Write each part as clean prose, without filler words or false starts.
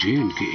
J&K।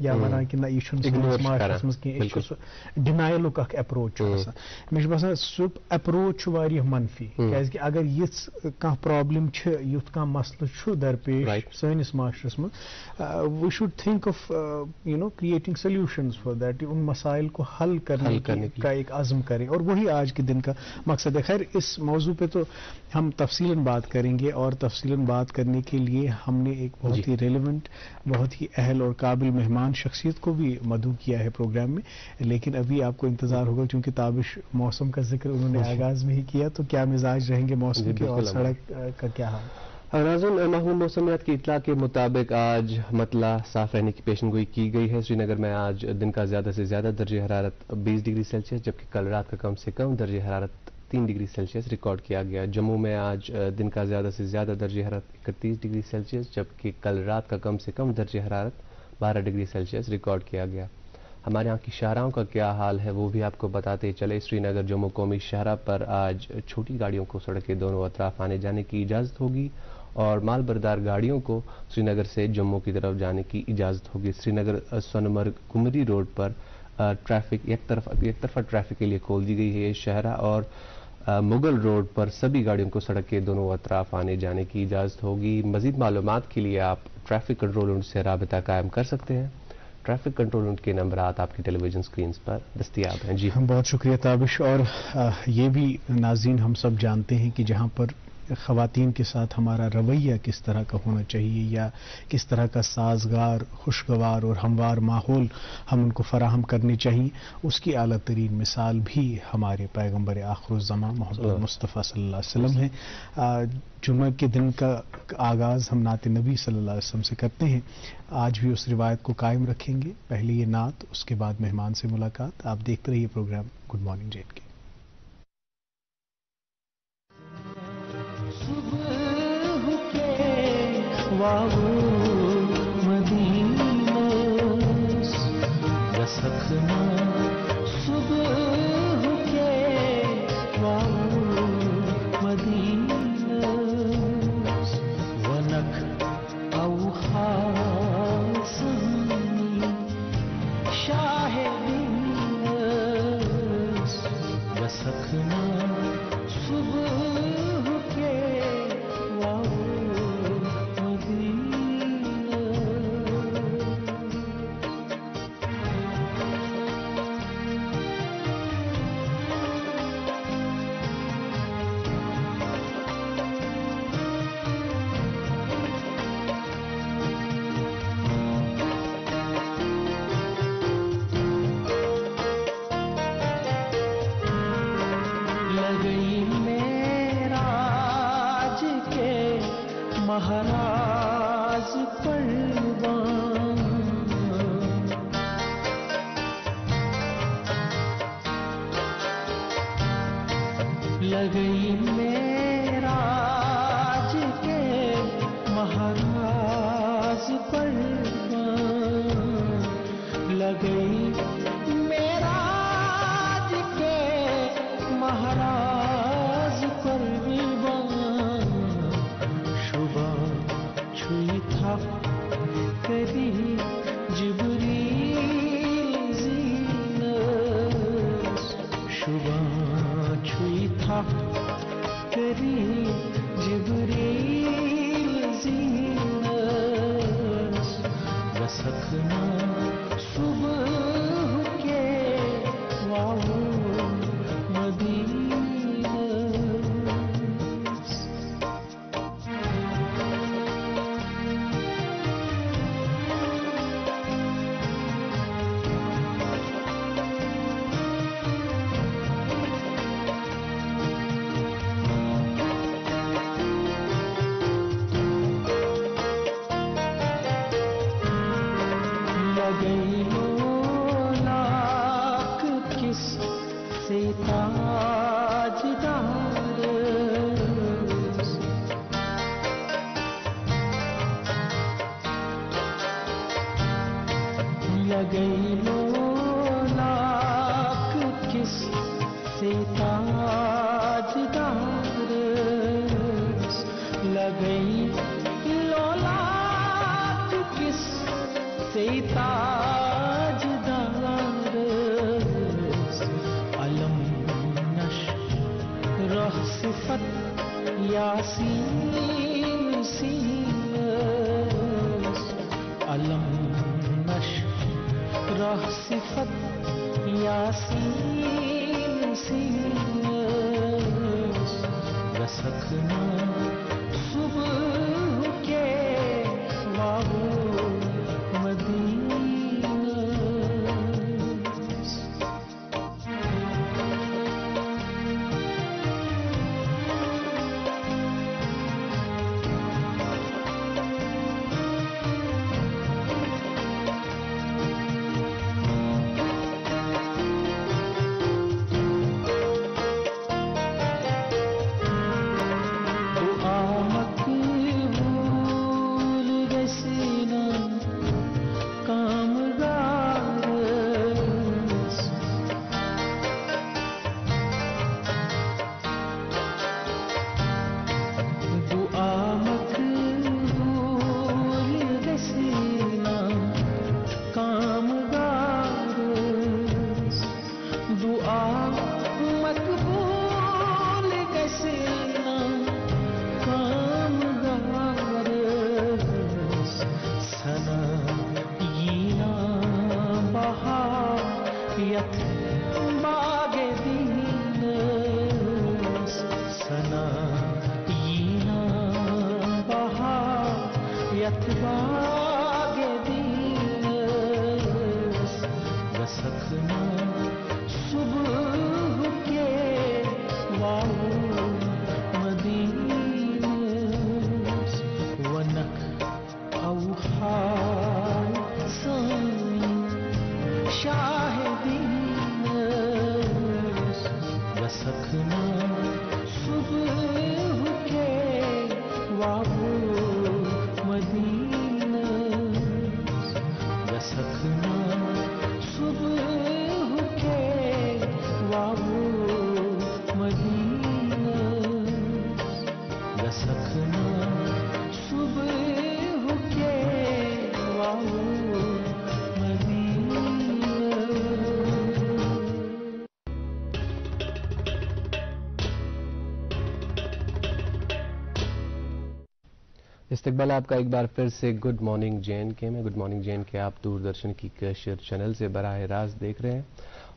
یا ونان کہ نہ یہ سٲنِس معاشرس منٛز کینٛہہ أسۍ چھِ سُہ ڈِنایلُک اکھ اپروچ چھُ آسان مےٚ چھُ باسان سُہ اپروچ چھُ واریاہ منفی کیازِ کہِ اگر یِژھ کانٛہہ پرابلم چھِ یُتھ کانٛہہ مسلہٕ چھُ درپیش سٲنِس معاشرس منٛز we should think of creating solutions for that ان مسائل کو حل کرنے کا ایک عزم کریں اور وہی آج کے دن کا مقصد ہے. خیر اس موضوع پہ تو ہم تفصیلاً بات کریں گے اور تفصیلاً بات کرنے کے لیے ہم نے ایک بہت ہی ریلیونٹ بہت ہی اہل اور قابل مہمان شخصیت کو بھی مدعو کیا ہے پروگرام میں لیکن ابھی آپ کو انتظار ہوگا کیونکہ تابش موسم کا ذکر انہوں نے آغاز میں ہی کیا تو کیا مزاج رہیں گے موسم کے اور سڑک کا کیا حال. ناظرین ماحول موسمیات کی اطلاع کے مطابق آج مطلع صاف رہنے کی پیشن گوئی کی گئی ہے. سری نگر میں آج دن کا زیادہ سے زیادہ درجہ حرارت 20 ڈگری سیلسیس جبکہ کل رات کا کم سے کم درجہ حرارت 3 ڈگری سیلسیس ریکارڈ کیا گیا. جموں میں آج دن کا زیادہ سے زیادہ درجہ حرارت 31 ڈگری سیلسیس جبکہ کل رات کا کم سے کم درجہ حرارت 12 ڈگری سیلسیس ریکارڈ کیا گیا. ہمارے یہاں کی شاہراہوں کا کیا حال ہے وہ بھی آپ کو بتاتے چلے. سری نگر جموں قومی شاہراہ پر آج چھوٹی گاڑیوں کو سڑک کے دونوں اطراف آنے جانے کی اجازت ہوگی اور مال بردار گاڑیوں کو سری نگر سے جموں کی طرف جانے کی اجازت ہوگی. سری نگر سونمرگ کمری روڈ پر ٹریفک ایک طرفہ ٹریفک کے لیے کھول دی گئی ہے. یہ شاہراہ اور مغل روڈ پر سبھی گاڑیوں کو سڑک کے دونوں اطراف آنے جانے کی اجازت ہوگی. مزید معلومات کے لیے آپ ٹریفک کنٹرول یونٹ سے رابطہ قائم کر سکتے ہیں. ٹریفک کنٹرول یونٹ کے نمبرات آپ کی ٹیلی ویژن سکرینز پر دستیاب ہیں. جی بہت شکریہ تابش. اور یہ بھی ناظرین ہم سب جانتے ہیں کہ جہاں پر خواتین کے ساتھ ہمارا رویہ کس طرح کا ہونا چاہیے یا کس طرح کا سازگار خوشگوار اور ہموار ماحول ہم ان کو فراہم کرنے چاہیے اس کی اعلیٰ ترین مثال بھی ہمارے پیغمبر آخر الزمان محمد مصطفیٰ صلی اللہ علیہ وسلم ہے. جمعہ کے دن کا آغاز ہم نعت نبی صلی اللہ علیہ وسلم سے کرتے ہیں. آج بھی اس روایت کو قائم رکھیں گے. پہلے یہ نعت اس کے بعد مہمان سے ملاقات. آپ دیکھتے رہیے programme good morning J and K. علم نش رہ صفت یاسین سینس علم نش رہ صفت یاسین سینس رسکنا صبح کے واو مدینہ استقبال آپ کا ایک بار پھر سے گڈ مارننگ JNK میں. گڈ مارننگ JNK آپ دوردرشن کی کیشر چینل سے براہ راست دیکھ رہے ہیں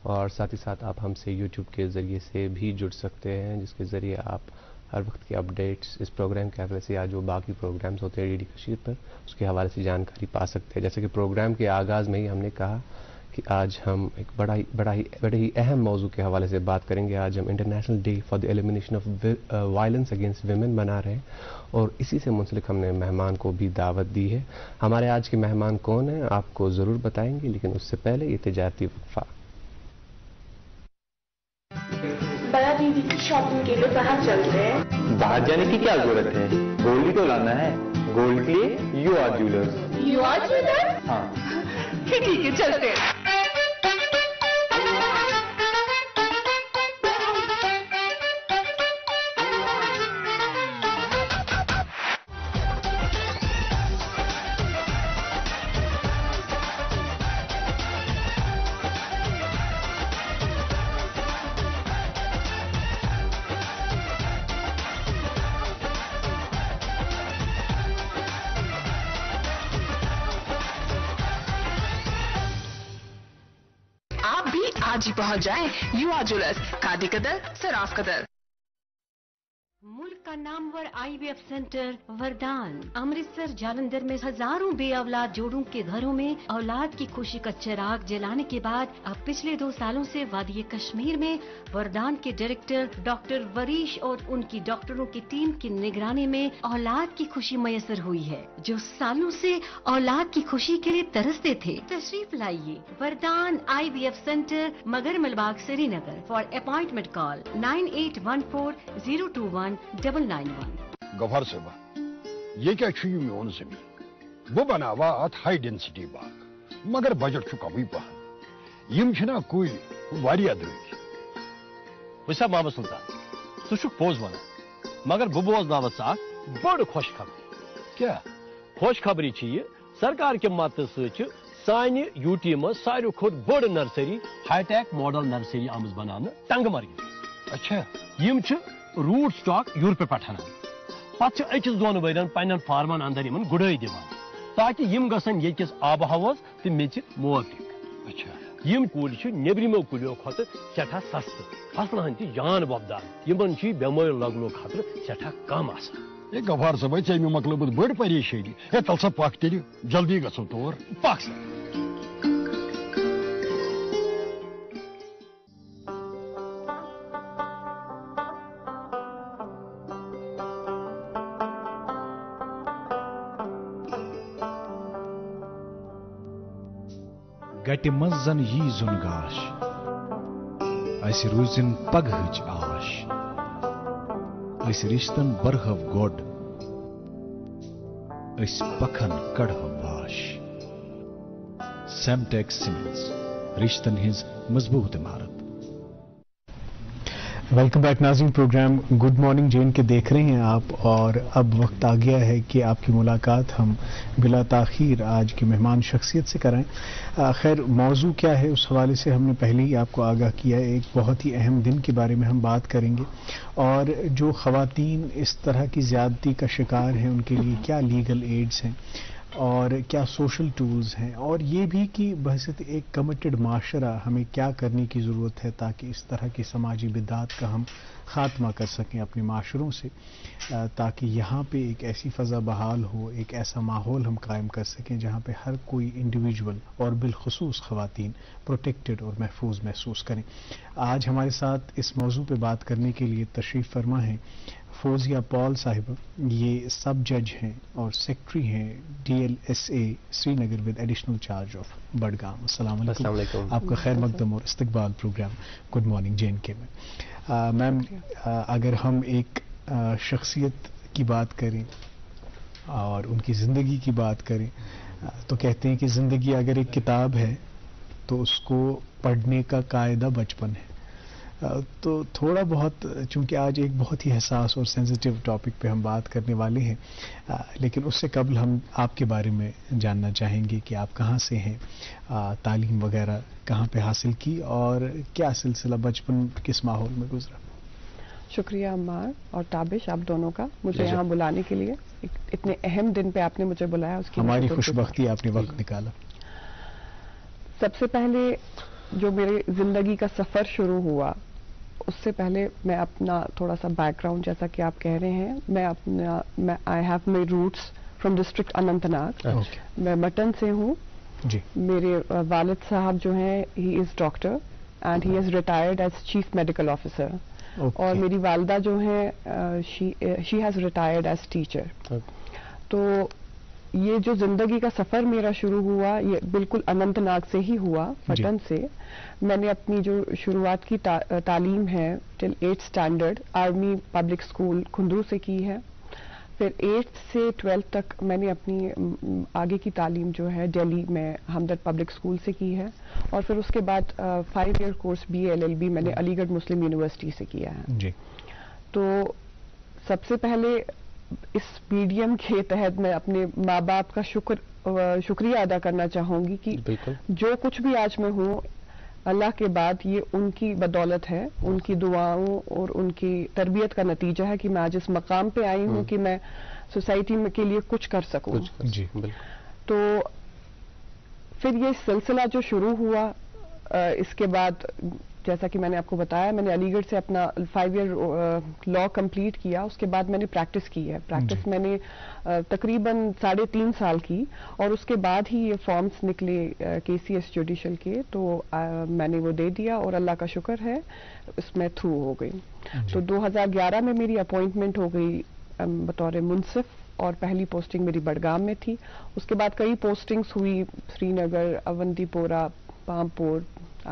اور ساتھ ہی ساتھ آپ ہم سے یوٹیوب کے ذریعے سے بھی جڑ سکتے ہیں جس کے ذریعے آپ ہر وقت کی اپڈیٹس اس پروگرام کے حوالے سے یا جو باقی پروگرامز ہوتے ہیں DD کشیر پر اس کے حوالے سے جانکاری پا سکتے ہیں. جیسے کہ پروگرام کے آغاز میں ہی ہم نے کہا کہ آج ہم ایک بڑے ہی اہم موضوع کے حوالے سے بات کریں گے. آج ہم international day for the elimination of violence against women منا رہے ہیں اور اسی سے منسلک ہم نے مہمان کو بھی دعوت دی ہے. ہمارے آج کے مہمان کون ہیں آپ کو ضرور بتائیں گے لیکن اس سے پہلے یہ تجارتی وقفہ. بڑا دیدی کی شاپنگ کے لیے باہر چلتے ہیں. باہر جانے کی کیا ضرورت ہے, گولڈ ہی تو لانا ہے. گولڈ کے لیے U R jewellers. U R jewellers? ہاں ٹھیک ہے چلتے ہیں. آج ہی پہنچ جائیں یو آر جیولرز, کادی قدر سراف قدر. ملک کا نامور IVF سینٹر وردان امرتسر جالندھر میں ہزاروں بے اولاد جوڑوں کے گھروں میں اولاد کی خوشی کا چراغ جلانے کے بعد اب پچھلے 2 سالوں سے وادی کشمیر میں وردان کے ڈائریکٹر ڈاکٹر وریش اور ان کی ڈاکٹروں کی ٹیم کی نگرانی میں اولاد کی خوشی میسر ہوئی ہے. جو سالوں سے اولاد کی خوشی کے لیے ترستے تھے, تشریف لائیے وردان IVF سینٹر مگر ملباغ سری نگر. فار اپائنٹمنٹ کال 9814021991. غفار صاحب یہ کیا میون زمین بہ بناوا ات ہائی ڈینسٹی باغ مگر بجٹ کمی پہن یم چھنا کل واریاہ درج. وسا محمد سلطان ثہ پوز ونان مگر بہ بوزناو ژٕ اکھ بڑ خوش خبری. کیا خوش خبری چھ یہ سرکار کے مت سانہ یو ٹی مز ساروی کھت بڑ nursery high tech model nursery آمز بنانا ٹنگ مرگی. اچھا یم روٹ سٹاک یورپ پہ انان پتہ أکِس دۄن ؤرین پنن فارمن اندر یمن گُڑٲے دِوان تاکہ یم گژھن ییٚتکِس آبہٕ ہوہس تہٕ میٚژِ موافق. اچھا یم کُلۍ چھِ نیبرِمو کُلیو کھۄتہٕ سٮ۪ٹھاہ سستہٕ فصلن ہٕنٛدۍ تہِ جان وۄپدان یمن چھُ بٮ۪مٲرۍ لگنُک خطرٕ سٮ۪ٹھاہ کم آسان. یہ غفار صاحب ژےٚ مۄکلٲو بہٕ بٔڑ پریشٲنی. ہے تل سا پکھ تیٚلہِ جلدی گژھو تور. پکھ سا. گٹہِ منٛز زن یی زُن گاش اسہِ روٗزِن پگہٕچ آش أسۍ رِشتن برہو گۄڈ أسۍ پکھن کڑہو واش. سیمٹیکس سیمنٹس رشتن ہٕنٛز مضبوط عمارت. ویلکم بیک ناظرین، programme good morning J N کے دیکھ رہے ہیں آپ، اور اب وقت آ گیا ہے کہ آپ کی ملاقات ہم بلا تاخیر آج کے مہمان شخصیت سے کرائیں. خیر موضوع کیا ہے اس حوالے سے ہم نے پہلے ہی آپ کو آگاہ کیا ہے. ایک بہت ہی اہم دن کے بارے میں ہم بات کریں گے، اور جو خواتین اس طرح کی زیادتی کا شکار ہیں ان کے لیے کیا لیگل ایڈز ہیں اور کیا سوشل ٹولز ہیں، اور یہ بھی کہ بحثیت ایک کمیٹڈ معاشرہ ہمیں کیا کرنے کی ضرورت ہے تاکہ اس طرح کی سماجی بدعات کا ہم خاتمہ کر سکیں اپنے معاشروں سے، تاکہ یہاں پہ ایک ایسی فضا بحال ہو، ایک ایسا ماحول ہم قائم کر سکیں جہاں پہ ہر کوئی انڈیویجول اور بالخصوص خواتین پروٹیکٹڈ اور محفوظ محسوس کریں. آج ہمارے ساتھ اس موضوع پہ بات کرنے کے لیے تشریف فرما ہیں فوزیہ پال صاحبہ. یہ سب جج ہیں اور سیکٹری ہیں DLSA Sri Nagar with additional charge of Budgam. السلام علیکم. آپ کا خیر مقدم اور استقبال پروگرام گڈ مارننگ JNK میں. میم اگر ہم ایک شخصیت کی بات کریں اور ان کی زندگی کی بات کریں تو کہتے ہیں کہ زندگی اگر ایک کتاب ہے تو اس کو پڑھنے کا قاعدہ بچپن ہے. تو تھوڑا بہت چونکہ آج ایک بہت ہی حساس اور سینسیٹیو ٹاپک پہ ہم بات کرنے والے ہیں، لیکن اس سے قبل ہم آپ کے بارے میں جاننا چاہیں گے کہ آپ کہاں سے ہیں، تعلیم وغیرہ کہاں پہ حاصل کی اور کیا سلسلہ بچپن کس ماحول میں گزرا. شکریہ عمار اور تابش آپ دونوں کا مجھے یہاں بلانے کے لیے. اتنے اہم دن پہ آپ نے مجھے بلایا، اس کی ہماری خوش بختی آپ نے وقت نکالا. سب سے پہلے جو میرے زندگی کا سفر شروع ہوا اس سے پہلے میں اپنا تھوڑا سا بیک گراؤنڈ جیسا کہ آپ کہہ رہے ہیں، میں I have my roots from district Anantnag. میں مٹن سے ہوں. میرے والد صاحب جو ہیں he is doctor and he is retired as chief medical officer, اور میری والدہ جو ہیں she has retired as teacher. تو یہ جو زندگی کا سفر میرا شروع ہوا یہ بالکل اننت ناگ سے ہی ہوا، پٹن سے. میں نے اپنی جو شروعات کی تعلیم ہے till 8th standard army public school Khundru سے کی ہے. پھر 8th سے 12th تک میں نے اپنی آگے کی تعلیم جو ہے دہلی میں ہمدرد پبلک اسکول سے کی ہے، اور پھر اس کے بعد 5 ایئر کورس BA LLB میں نے علی گڑھ مسلم یونیورسٹی سے کیا ہے. تو سب سے پہلے اس میڈیم کے تحت میں اپنے ماں باپ کا شکریہ ادا کرنا چاہوں گی کہ جو کچھ بھی آج میں ہوں اللہ کے بعد یہ ان کی بدولت ہے، ان کی دعاؤں اور ان کی تربیت کا نتیجہ ہے کہ میں آج اس مقام پہ آئی ہوں کہ میں سوسائٹی کے لیے کچھ کر سکوں. تو پھر یہ سلسلہ جو شروع ہوا اس کے بعد جیسا کہ میں نے آپ کو بتایا میں نے علی گڑھ سے اپنا 5 ایئر لا کمپلیٹ کیا. اس کے بعد میں نے پریکٹس کی ہے. پریکٹس میں نے تقریباً 3.5 سال کی، اور اس کے بعد ہی یہ فارمز نکلے KCS جوڈیشل کے، تو میں نے وہ دے دیا اور اللہ کا شکر ہے اس میں تھرو ہو گئی. تو 2011 میں میری اپوائنٹمنٹ ہو گئی بطور منصف، اور پہلی پوسٹنگ میری بڈگام میں تھی. اس کے بعد کئی پوسٹنگز ہوئی سری نگر، اونتی پورہ، پامپور.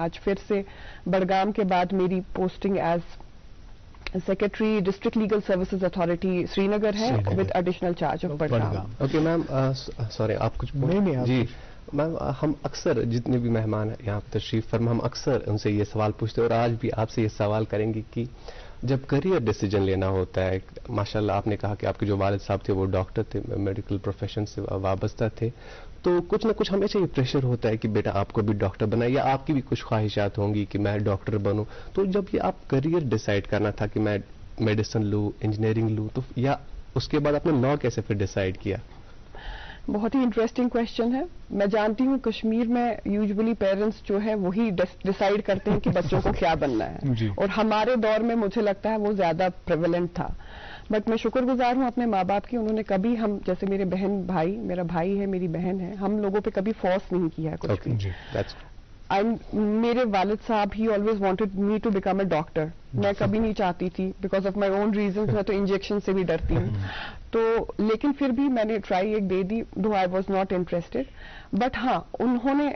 آج پھر سے بڈگام کے بعد میری posting as secretary district legal services authority Srinagar ہے with additional charge of Budgam. Okay ma'am, sorry آپ کچھ جی میم، ہم اکثر جتنے بھی مہمان یہاں پہ تشریف فرما ہم اکثر ان سے یہ سوال پوچھتے ہیں، اور آج بھی آپ سے یہ سوال کریں گے کہ جب کریئر ڈیسیجن لینا ہوتا ہے، ماشاءاللہ آپ نے کہا کہ آپ کے جو والد صاحب تھے وہ ڈاکٹر تھے، میڈیکل پروفیشن سے وابستہ تھے، تو کچھ نہ کچھ ہمیشہ یہ پریشر ہوتا ہے کہ بیٹا آپ کو بھی ڈاکٹر بنا، یا آپ کی بھی کچھ خواہشات ہوں گی کہ میں ڈاکٹر بنوں. تو جب یہ آپ کریئر ڈیسائیڈ کرنا تھا کہ میں میڈیسن لوں، انجینئرنگ لوں، تو یا اس کے بعد آپ نے لا کیسے پھر ڈیسائیڈ کیا؟ بہت ہی انٹرسٹنگ کوشچن ہے. میں جانتی ہوں کشمیر میں یوزلی پیرنٹس جو ہے وہی ڈیسائیڈ کرتے ہیں کہ بچوں کو کیا بننا ہے، اور ہمارے دور میں مجھے لگتا ہے وہ زیادہ پریویلنٹ تھا. بٹ میں شکر گزار ہوں اپنے ماں باپ کی، انہوں نے کبھی ہم جیسے میرے بہن بھائی، میرا بھائی ہے میری بہن ہے، ہم لوگوں پہ کبھی فورس نہیں کیا ہے کچھ بھی. میرے والد صاحب ہی always wanted me to become a doctor. میں کبھی نہیں چاہتی تھی because of my own reasons. میں تو انجیکشن سے بھی ڈرتی ہوں، تو لیکن پھر بھی میں نے ٹرائی ایک دے دی، دو I was not interested. But ہاں انہوں نے،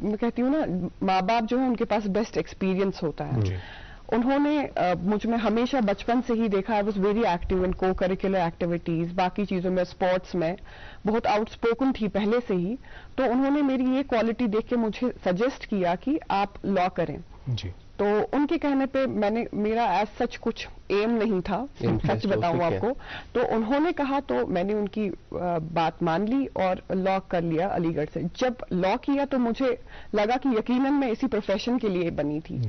میں کہتی ہوں نا ماں باپ جو ہے ان کے پاس بیسٹ ایکسپیرئنس ہوتا ہے. انہوں نے مجھ میں ہمیشہ بچپن سے ہی دیکھا، I was very active in کو کریکولر ایکٹیویٹیز، باقی چیزوں میں، اسپورٹس میں بہت آؤٹ اسپوکن تھی پہلے سے ہی. تو انہوں نے میری یہ کوالٹی دیکھ کے مجھے سجیسٹ کیا کہ آپ لا کریں. تو ان کے کہنے پہ میں نے، میرا ایز سچ کچھ ایم نہیں تھا، سچ بتاؤں آپ کو. تو انہوں نے کہا تو میں نے ان کی بات مان لی اور لا کر لیا علی گڑھ سے. جب لا کیا تو مجھے لگا کہ یقیناً میں اسی پروفیشن کے لیے بنی تھی،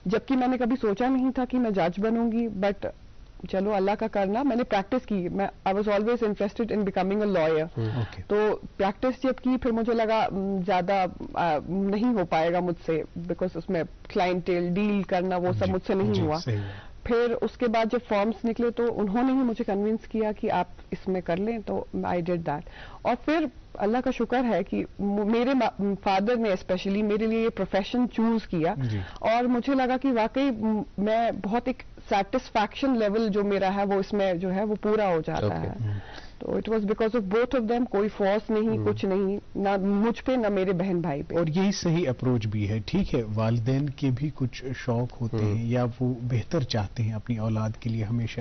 جبکہ میں نے کبھی سوچا نہیں تھا کہ میں جج بنوں گی. بٹ چلو اللہ کا کرنا. میں نے پریکٹس کی، میں I was always interested in becoming a lawyer. تو پریکٹس جب کی پھر مجھے لگا زیادہ نہیں ہو پائے گا مجھ سے، بیکاز اس میں کلائنٹیل ڈیل کرنا وہ سب مجھ سے نہیں ہوا. پھر اس کے بعد جب فارمز نکلے تو انہوں نے ہی مجھے کنونس کیا کہ آپ اس میں کر لیں، تو آئی ڈیڈ دیٹ. اور پھر اللہ کا شکر ہے کہ میرے فادر نے اسپیشلی میرے لیے یہ پروفیشن چوز کیا، اور مجھے لگا کہ واقعی میں بہت ایک سیٹسفیکشن لیول جو میرا ہے وہ اس میں جو ہے وہ پورا ہو جاتا ہے. تو it was because of both of them. کوئی فورس نہیں، کچھ نہیں، نہ مجھ پہ نہ میرے بہن بھائی پہ. اور یہی صحیح اپروچ بھی ہے. ٹھیک ہے، والدین کے بھی کچھ شوق ہوتے ہیں یا وہ بہتر چاہتے ہیں اپنی اولاد کے لیے، ہمیشہ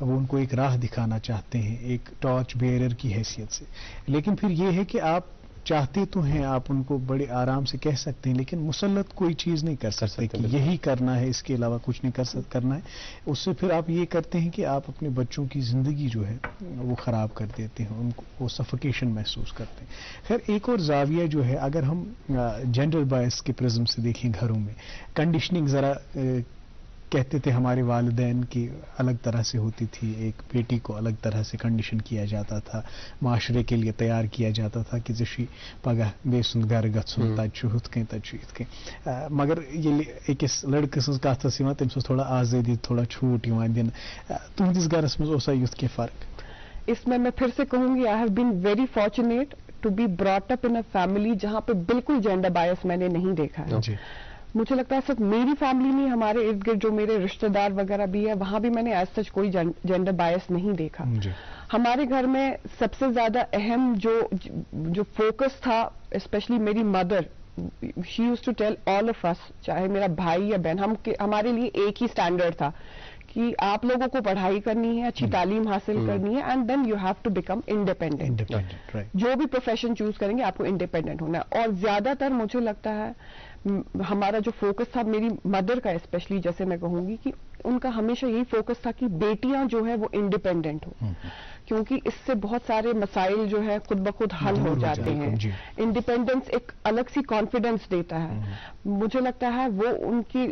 وہ ان کو ایک راہ دکھانا چاہتے ہیں ایک ٹارچ بیئرر کی حیثیت سے. لیکن پھر یہ ہے کہ آپ چاہتے تو ہیں، آپ ان کو بڑے آرام سے کہہ سکتے ہیں، لیکن مسلط کوئی چیز نہیں کر سکتے کہ یہی کرنا ہے، اس کے علاوہ کچھ نہیں کرنا ہے. اس سے پھر آپ یہ کرتے ہیں کہ آپ اپنے بچوں کی زندگی جو ہے وہ خراب کر دیتے ہیں، ان کو وہ سفوکیشن محسوس کرتے ہیں. خیر، ایک اور زاویہ جو ہے، اگر ہم جینڈر بائس کے پرزم سے دیکھیں، گھروں میں کنڈیشننگ ذرا کہتے تھے ہمارے والدین کی الگ طرح سے ہوتی تھی، ایک بیٹی کو الگ طرح سے کنڈیشن کیا جاتا تھا، معاشرے کے لیے تیار کیا جاتا تھا کہ زشی پگہ بے سند گھر گھن تت ہت کن تت ات کن. مگر یل اکس لڑکہ سن کت تم تھوڑا آزادی تھوڑا چھوٹ دن، تہندس گھرس مز اوسا یت کی فرق؟ اس میں پھر سے کہوں گی I have been very fortunate to be brought up in a family جہاں پہ بالکل جینڈر بائس میں نے نہیں دیکھا ہے. مجھے لگتا ہے صرف میری فیملی نہیں، ہمارے ارد گرد جو میرے رشتہ دار وغیرہ بھی ہے وہاں بھی میں نے ایز سچ کوئی جینڈر بائس نہیں دیکھا. ہمارے گھر میں سب سے زیادہ اہم جو فوکس تھا، اسپیشلی میری mother, she used to tell all of us, چاہے میرا بھائی یا بہن، ہمارے لیے ایک ہی اسٹینڈرڈ تھا کہ آپ لوگوں کو پڑھائی کرنی ہے، اچھی تعلیم حاصل کرنی ہے، and then you have to become independent. جو بھی پروفیشن چوز کریں گے آپ کو انڈیپینڈنٹ ہونا ہے. اور زیادہ تر مجھے لگتا ہے ہمارا جو فوکس تھا، میری مدر کا اسپیشلی، جیسے میں کہوں گی کہ ان کا ہمیشہ یہی فوکس تھا کہ بیٹیاں جو ہے وہ انڈیپینڈنٹ ہوں، کیونکہ اس سے بہت سارے مسائل جو ہے خود بخود حل ہو جاتے ہیں. انڈیپینڈنس ایک الگ سی کانفیڈنس دیتا ہے. مجھے لگتا ہے وہ ان کی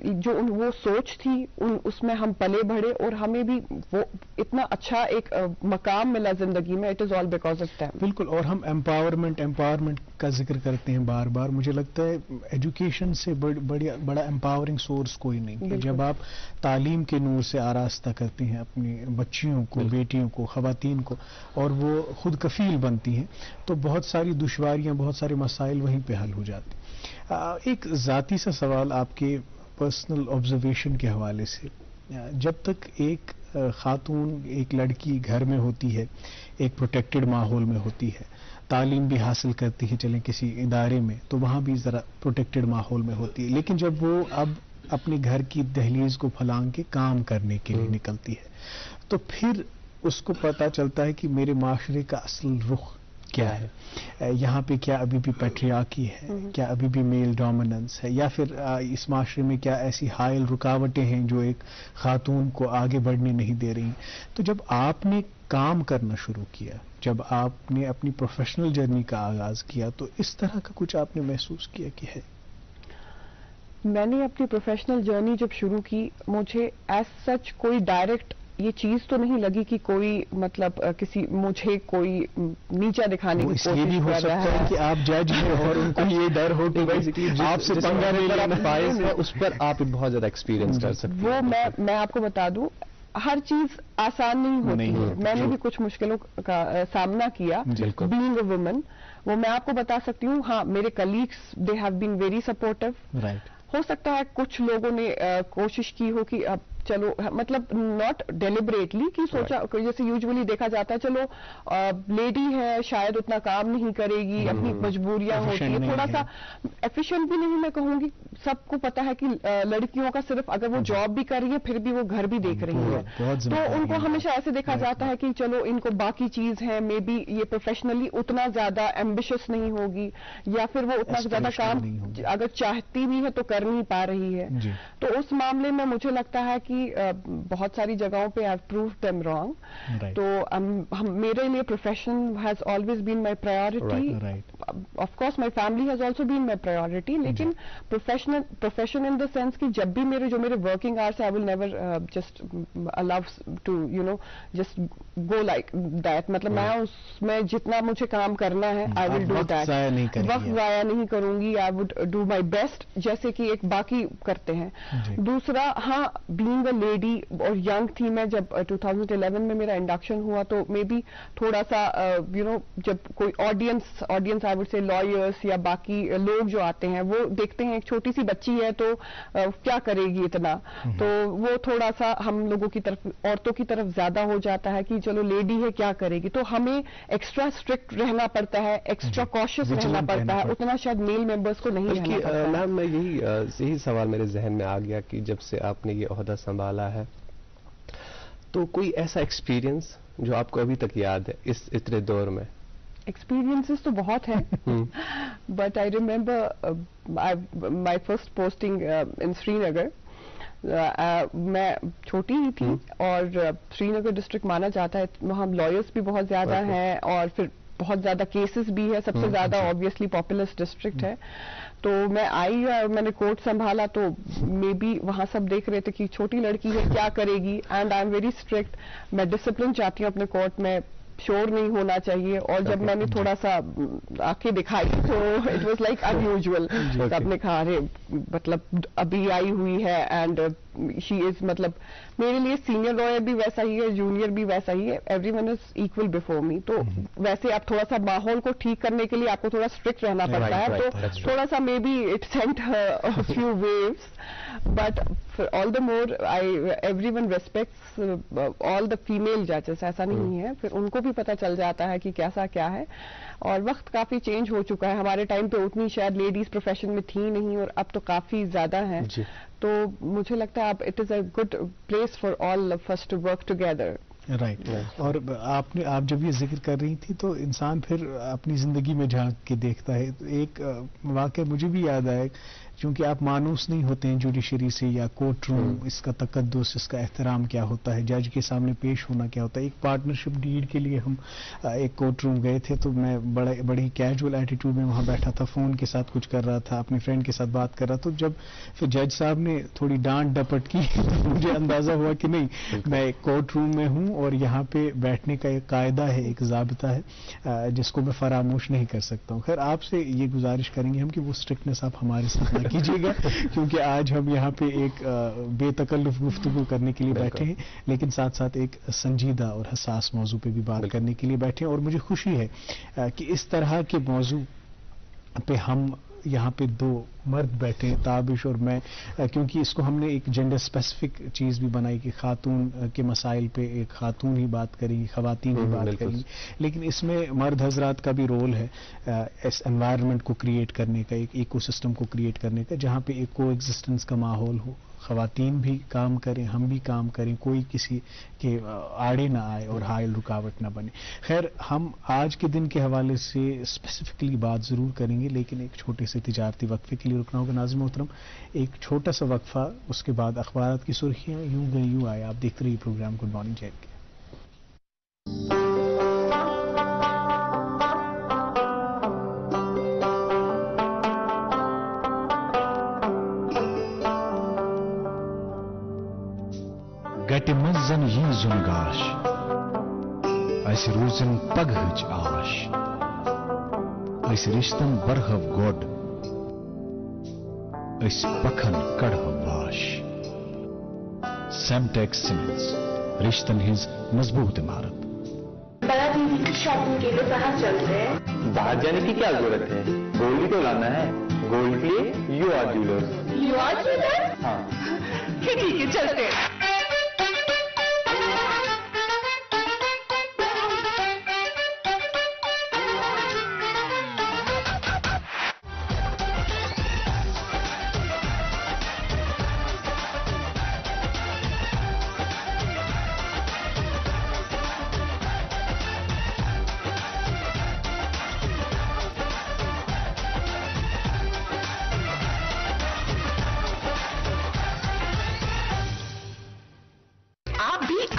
وہ سوچ تھی، اس میں ہم پلے بڑھے اور ہمیں بھی وہ اتنا اچھا ایک مقام ملا زندگی میں. It is all because of them. بالکل. اور ہم امپاورمنٹ کا ذکر کرتے ہیں بار بار. مجھے لگتا ہے ایجوکیشن سے بڑا امپاورنگ سورس کوئی نہیں. جب آپ تعلیم کے نور سے آراستہ کرتے ہیں اپنی بچیوں کو، بیٹیوں کو، خواتین کو، اور وہ خود کفیل بنتی ہیں، تو بہت ساری دشواریاں، بہت سارے مسائل وہیں پہ حل ہو جاتے ہیں. ایک ذاتی سا سوال آپ کے پرسنل آبزرویشن کے حوالے سے، جب تک ایک خاتون، ایک لڑکی گھر میں ہوتی ہے، ایک پروٹیکٹڈ ماحول میں ہوتی ہے، تعلیم بھی حاصل کرتی ہے چلیں کسی ادارے میں، تو وہاں بھی ذرا پروٹیکٹڈ ماحول میں ہوتی ہے، لیکن جب وہ اب اپنے گھر کی دہلیز کو پھلانگ کے کام کرنے کے لیے نکلتی ہے، تو پھر اس کو پتہ چلتا ہے کہ میرے معاشرے کا اصل رخ کیا ہے؟ یہاں پہ کیا ابھی بھی پیٹریارکی ہے؟ کیا ابھی بھی میل ڈومیننس ہے؟ یا پھر اس معاشرے میں کیا ایسی حائل رکاوٹیں ہیں جو ایک خاتون کو آگے بڑھنے نہیں دے رہی؟ تو جب آپ نے کام کرنا شروع کیا، جب آپ نے اپنی پروفیشنل جرنی کا آغاز کیا، تو اس طرح کا کچھ آپ نے محسوس کیا کہ ہے؟ میں نے اپنی پروفیشنل جرنی جب شروع کی، مجھے ایز سچ کوئی ڈائریکٹ یہ چیز تو نہیں لگی کہ کوئی مطلب مجھے کوئی نیچا دکھانے کی کوشش کر رہا ہے کہ آپ جج ہیں اور ان کو یہ ڈر ہو کہ آپ سے پنگا نہیں، اس پر آپ بہت زیادہ ایکسپیرینس کر سکتے وہ میں آپ کو بتا دوں، ہر چیز آسان نہیں ہوتی ہے. میں نے بھی کچھ مشکلوں کا سامنا کیا بینگ اے وومن، وہ میں آپ کو بتا سکتی ہوں. ہاں، میرے colleagues they have been very supportive. ہو سکتا ہے کچھ لوگوں نے کوشش کی ہو کہ اب چلو، مطلب ناٹ ڈیلیبریٹلی کہ سوچا، جیسے یوزلی دیکھا جاتا ہے چلو لیڈی ہے شاید اتنا کام نہیں کرے گی، اپنی مجبوریاں ہوتی ہیں، تھوڑا سا ایفیشینٹ بھی نہیں میں کہوں گی. سب کو پتا ہے کہ لڑکیوں کا صرف اگر وہ جاب بھی کر رہی ہے پھر بھی وہ گھر بھی دیکھ رہی ہے، تو ان کو ہمیشہ ایسے دیکھا جاتا ہے کہ چلو ان کو باقی چیز ہے، مے بی یہ پروفیشنلی اتنا زیادہ ایمبیشس نہیں ہوگی، یا پھر وہ اتنا زیادہ کام اگر چاہتی بھی ہے تو کر نہیں پا رہی ہے. تو اس معاملے میں مجھے لگتا ہے کہ بہت ساری جگہوں پہ آئی پرووڈ دیم رانگ. تو میرے لیے profession has always been my priority. Of course my family has also been my priority, لیکن پروفیشن ان دا سینس کہ جب بھی جو میرے working hours I will never just allow to just go like that. مطلب میں اس میں جتنا مجھے کام کرنا ہے آئی ول ڈو دیٹ. وقت ضائع نہیں کروں گی، I would do my best جیسے کہ ایک باقی کرتے ہیں. دوسرا، ہاں، بینگ اے لیڈی اور ینگ تھی میں جب 2011 میں میرا انڈکشن ہوا، تو مے بی تھوڑا سا جب کوئی audience I would say lawyers یا باقی لوگ جو آتے ہیں وہ دیکھتے ہیں ایک چھوٹی سی بچی ہے تو کیا کرے گی اتنا، تو وہ تھوڑا سا ہم لوگوں کی طرف، عورتوں کی طرف زیادہ ہو جاتا ہے کہ چلو لیڈی ہے کیا کرے گی. تو ہمیں ایکسٹرا اسٹرکٹ رہنا پڑتا ہے، ایکسٹرا کاشیس رہنا پڑتا ہے، اتنا شاید میل ممبرس کو نہیں رہنا پڑتا ہے. میم، میں یہی سوال میرے ذہن میں آ گیا کہ جب سے آپ نے یہ عہدہ سنبھالا ہے تو کوئی ایسا ایکسپیرینس جو آپ کو ابھی تک یاد ہے اس اتنے دور میں؟ ایکسپیرینسز تو بہت ہیں، but I remember my first posting in Srinagar. میں چھوٹی ہی تھی اور سری نگر ڈسٹرکٹ مانا جاتا ہے، وہاں لائرس بھی بہت زیادہ ہیں اور پھر بہت زیادہ کیسز بھی ہے، سب سے زیادہ آبویسلی پاپولس ڈسٹرکٹ ہے. تو میں آئی اور میں نے کورٹ سنبھالا، تو مے بی وہاں سب دیکھ رہے تھے کہ چھوٹی لڑکی ہے کیا کرے گی، and I am very strict. میں ڈسپلن چاہتی ہوں اپنے کورٹ میں، شور نہیں ہونا چاہیے. اور جب میں نے تھوڑا سا آنکھیں دکھائی تو it was like unusual. سب نے کہا ارے مطلب ابھی آئی ہوئی ہے، اینڈ شی از، مطلب میرے لیے سینئر لائر بھی ویسا ہی ہے، جونیئر بھی ویسا ہی ہے، every one is equal before me. تو ویسے آپ تھوڑا سا ماحول کو ٹھیک کرنے کے لیے آپ کو تھوڑا اسٹرکٹ رہنا پڑتا ہے، تو تھوڑا سا maybe it sent few views. But all the more everyone respects all the female ججز. ایسا نہیں ہے، پھر ان کو بھی پتہ چل جاتا ہے کہ کیسا کیا ہے. اور وقت کافی چینج ہو چکا ہے، ہمارے ٹائم پہ اتنی شاید لیڈیز پروفیشن میں تھی نہیں، اور اب تو کافی زیادہ ہیں. تو مجھے لگتا ہے it is a good place for all of us to work together. Right. اور آپ جب یہ ذکر کر رہی تھی تو انسان پھر اپنی زندگی میں جھانک کے دیکھتا ہے. ایک واقعہ مجھے بھی یاد آیا، چونکہ آپ مانوس نہیں ہوتے ہیں جوڈیشری سے یا کورٹ روم، اس کا تقدس، اس کا احترام کیا ہوتا ہے، جج کے سامنے پیش ہونا کیا ہوتا ہے. ایک پارٹنرشپ ڈیڈ کے لیے ہم ایک کورٹ روم گئے تھے، تو میں بڑی کیجول ایٹیٹیوڈ میں وہاں بیٹھا تھا، فون کے ساتھ کچھ کر رہا تھا، اپنی فرینڈ کے ساتھ بات کر رہا. تو جب پھر جج صاحب نے تھوڑی ڈانٹ ڈپٹ کی تو مجھے اندازہ ہوا کہ نہیں، میں ایک کورٹ روم میں ہوں اور یہاں پہ بیٹھنے کا ایک قاعدہ ہے، ایک ضابطہ ہے جس کو میں فراموش نہیں کر سکتا ہوں. خیر، آپ سے یہ گزارش کریں گے ہم کہ وہ اسٹرکٹنس آپ ہمارے ساتھ نہ کیجیے گا، کیونکہ آج ہم یہاں پہ ایک بے تکلف گفتگو کرنے کے لیے بیٹھے ہیں، لیکن ساتھ ساتھ ایک سنجیدہ اور حساس موضوع پہ بھی بات کرنے کے لیے بیٹھے ہیں. اور مجھے خوشی ہے کہ اس طرح کے موضوع پہ ہم یہاں پہ دو مرد بیٹھے ہیں، تابش اور میں، کیونکہ اس کو ہم نے ایک جینڈر اسپیسیفک چیز بھی بنائی کہ خاتون کے مسائل پہ ایک خاتون ہی بات کریں گی، خواتین ہی بات کریں گی. لیکن اس میں مرد حضرات کا بھی رول ہے اس انوائرمنٹ کو کریٹ کرنے کا، ایک ایکو سسٹم کو کریٹ کرنے کا جہاں پہ ایک کو ایگزسٹنس کا ماحول ہو. خواتین بھی کام کریں, ہم بھی کام کریں, کوئی کسی کے آڑے نہ آئے اور حائل رکاوٹ نہ بنے. خیر, ہم آج کے دن کے حوالے سے اسپیسیفکلی بات ضرور کریں گے, لیکن ایک چھوٹے سے تجارتی وقفے کے لیے رکنا ہوگا. ناظرین محترم, ایک چھوٹا سا وقفہ, اس کے بعد اخبارات کی سرخیاں. یوں گئے یوں آئے. آپ دیکھتے رہیے programme good morning J and K. گٹہِ منٛز زن یی زُن گاش اَسہِ روٗزِن پگہٕچ آش أسۍ رِشتن برہو گۄڈ أسۍ پکھن کڑہو واش. سیمٹیکس سیمنٹس رشتن ہٕنٛز مضبوط عمارت. بڑا دیدی کی شاپنگ کے لیے باہر چلتے ہیں. باہر جانے کی کیا ضرورت ہے, گولڈ ہی تو لانا ہے. گولڈ کے لیے U R jewellers. U R jewellers? ہاں ٹھیک ہے, چلتے ہیں.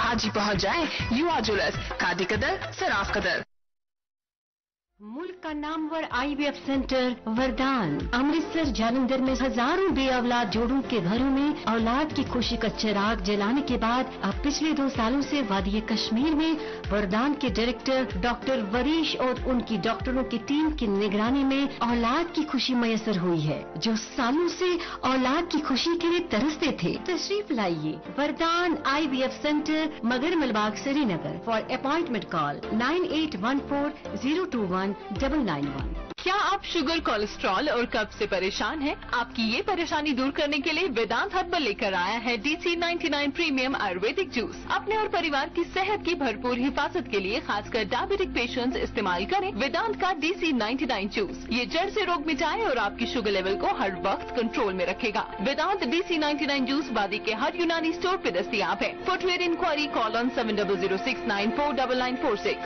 آج ہی پہنچ جائیں یو آر جیولرز, کھادی قدر صراف قدر. ملک کا نامور آئی وی ایف سینٹر وردان امرتسر جالندھر میں ہزاروں بے اولاد جوڑوں کے گھروں میں اولاد کی خوشی کا چراغ جلانے کے بعد اب پچھلے 2 سالوں سے وادی کشمیر میں وردان کے ڈائریکٹر ڈاکٹر وریش اور ان کی ڈاکٹروں کی ٹیم کی نگرانی میں اولاد کی خوشی میسر ہوئی ہے. جو سالوں سے اولاد کی خوشی کے لیے ترستے تھے, تشریف لائیے وردان آئی وی ایف سینٹر, مگر ملباغ, سری نگر. فار اپائنٹمنٹ کال 9814021991. کیا آپ شوگر, کولیسٹرول اور قبض سے پریشان ہیں؟ آپ کی یہ پریشانی دور کرنے کے لیے ویدانت ہربل لے کر آیا ہے DC99 پریمیم آیورویدک جوس. اپنے اور پریوار کی صحت کی بھرپور حفاظت کے لیے خاص کر ڈائبیٹک پیشنٹس استعمال کریں ویدانت کا DC99 جوس. یہ جڑ سے روگ مٹائے اور آپ کی شوگر لیول کو ہر وقت کنٹرول میں رکھے گا. ویدانت DC99 جوس وادی کے ہر یونانی اسٹور پہ دستیاب ہے. فار ٹریڈ انکوائری کال آن 7006949946.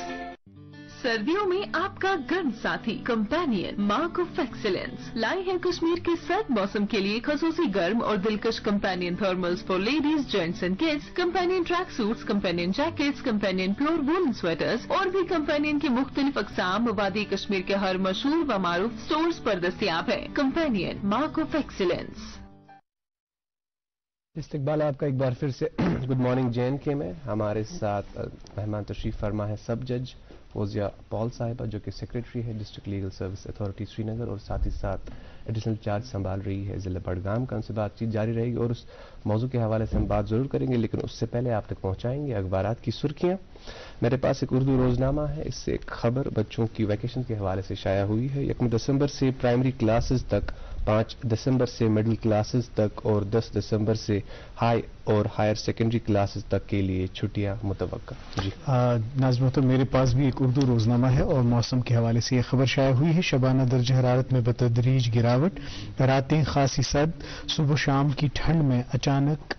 سردیوں میں آپ کا گرم ساتھی کمپینین مارک آف ایکسیلنس لائے ہیں کشمیر کے سرد موسم کے لیے خصوصی گرم اور دلکش companion thermals for ladies, gents and kids, companion track suits, companion jackets, companion pure woollen sweaters اور بھی کمپینین کی مختلف اقسام وادی کشمیر کے ہر مشہور و معروف سٹورز پر دستیاب ہے. Companion mark of excellence. استقبال آپ کا ایک بار پھر سے گڈ مارننگ جے اینڈ کے میں. ہمارے ساتھ مہمان تشریف فرما ہے سب جج فوزیہ پال صاحبہ, جو کہ سیکریٹری ہے ڈسٹرکٹ لیگل سروس اتھارٹی سری نگر, اور ساتھ ہی ساتھ ایڈیشنل چارج سنبھال رہی ہے ضلع بڈگام کا. ان سے بات چیت جاری رہے گی اور اس موضوع کے حوالے سے ہم بات ضرور کریں گے, لیکن اس سے پہلے آپ تک پہنچائیں گے اخبارات کی سرخیاں. میرے پاس ایک اردو روزنامہ ہے, اس سے ایک خبر بچوں کی ویکیشن کے حوالے سے شائع ہوئی ہے. 1 دسمبر سے پرائمری کلاسز تک, 5 دسمبر سے مڈل کلاسز تک اور 10 دسمبر سے ہائی اور ہائر سیکنڈری کلاسز تک کے لیے چھٹیاں متوقع. جی ناظرین, تو میرے پاس بھی ایک اردو روزنامہ ہے اور موسم کے حوالے سے یہ خبر شائع ہوئی ہے. شبانہ درجہ حرارت میں بتدریج گراوٹ, راتیں خاصی سرد, صبح و شام کی ٹھنڈ میں اچانک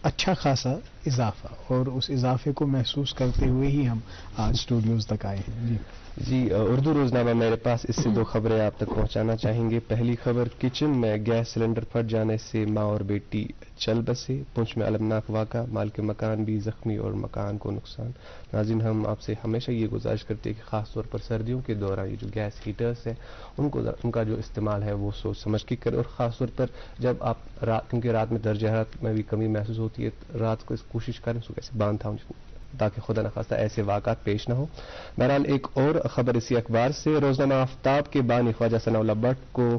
اچھا خاصا اضافہ, اور اس اضافے کو محسوس کرتے ہوئے ہی ہم آج اسٹوڈیوز تک آئے ہیں. جی اردو روزنامہ میرے پاس, اس سے 2 خبریں آپ تک پہنچانا چاہیں گے. پہلی خبر, کچن میں گیس سلنڈر پھٹ جانے سے ماں اور بیٹی چل بسے. پنچ میں المناک واقعہ, مالک مکان بھی زخمی اور مکان کو نقصان. ناظرین, ہم آپ سے ہمیشہ یہ گزارش کرتے ہیں کہ خاص طور پر سردیوں کے دوران یہ جو گیس ہیٹرز ہیں ان کا جو استعمال ہے وہ سوچ سمجھ کے کریں, اور خاص طور پر جب آپ کیونکہ رات میں درجہ حرارت میں بھی کمی محسوس ہوتی ہے, رات کو کوشش کریں اس کو کیسے باندھ تھا تاکہ خدا نخواستہ ایسے واقعات پیش نہ ہو. بہرحال ایک اور خبر اسی اخبار سے, روزنامہ آفتاب کے بانی خواجہ ثناء اللہ بٹ کو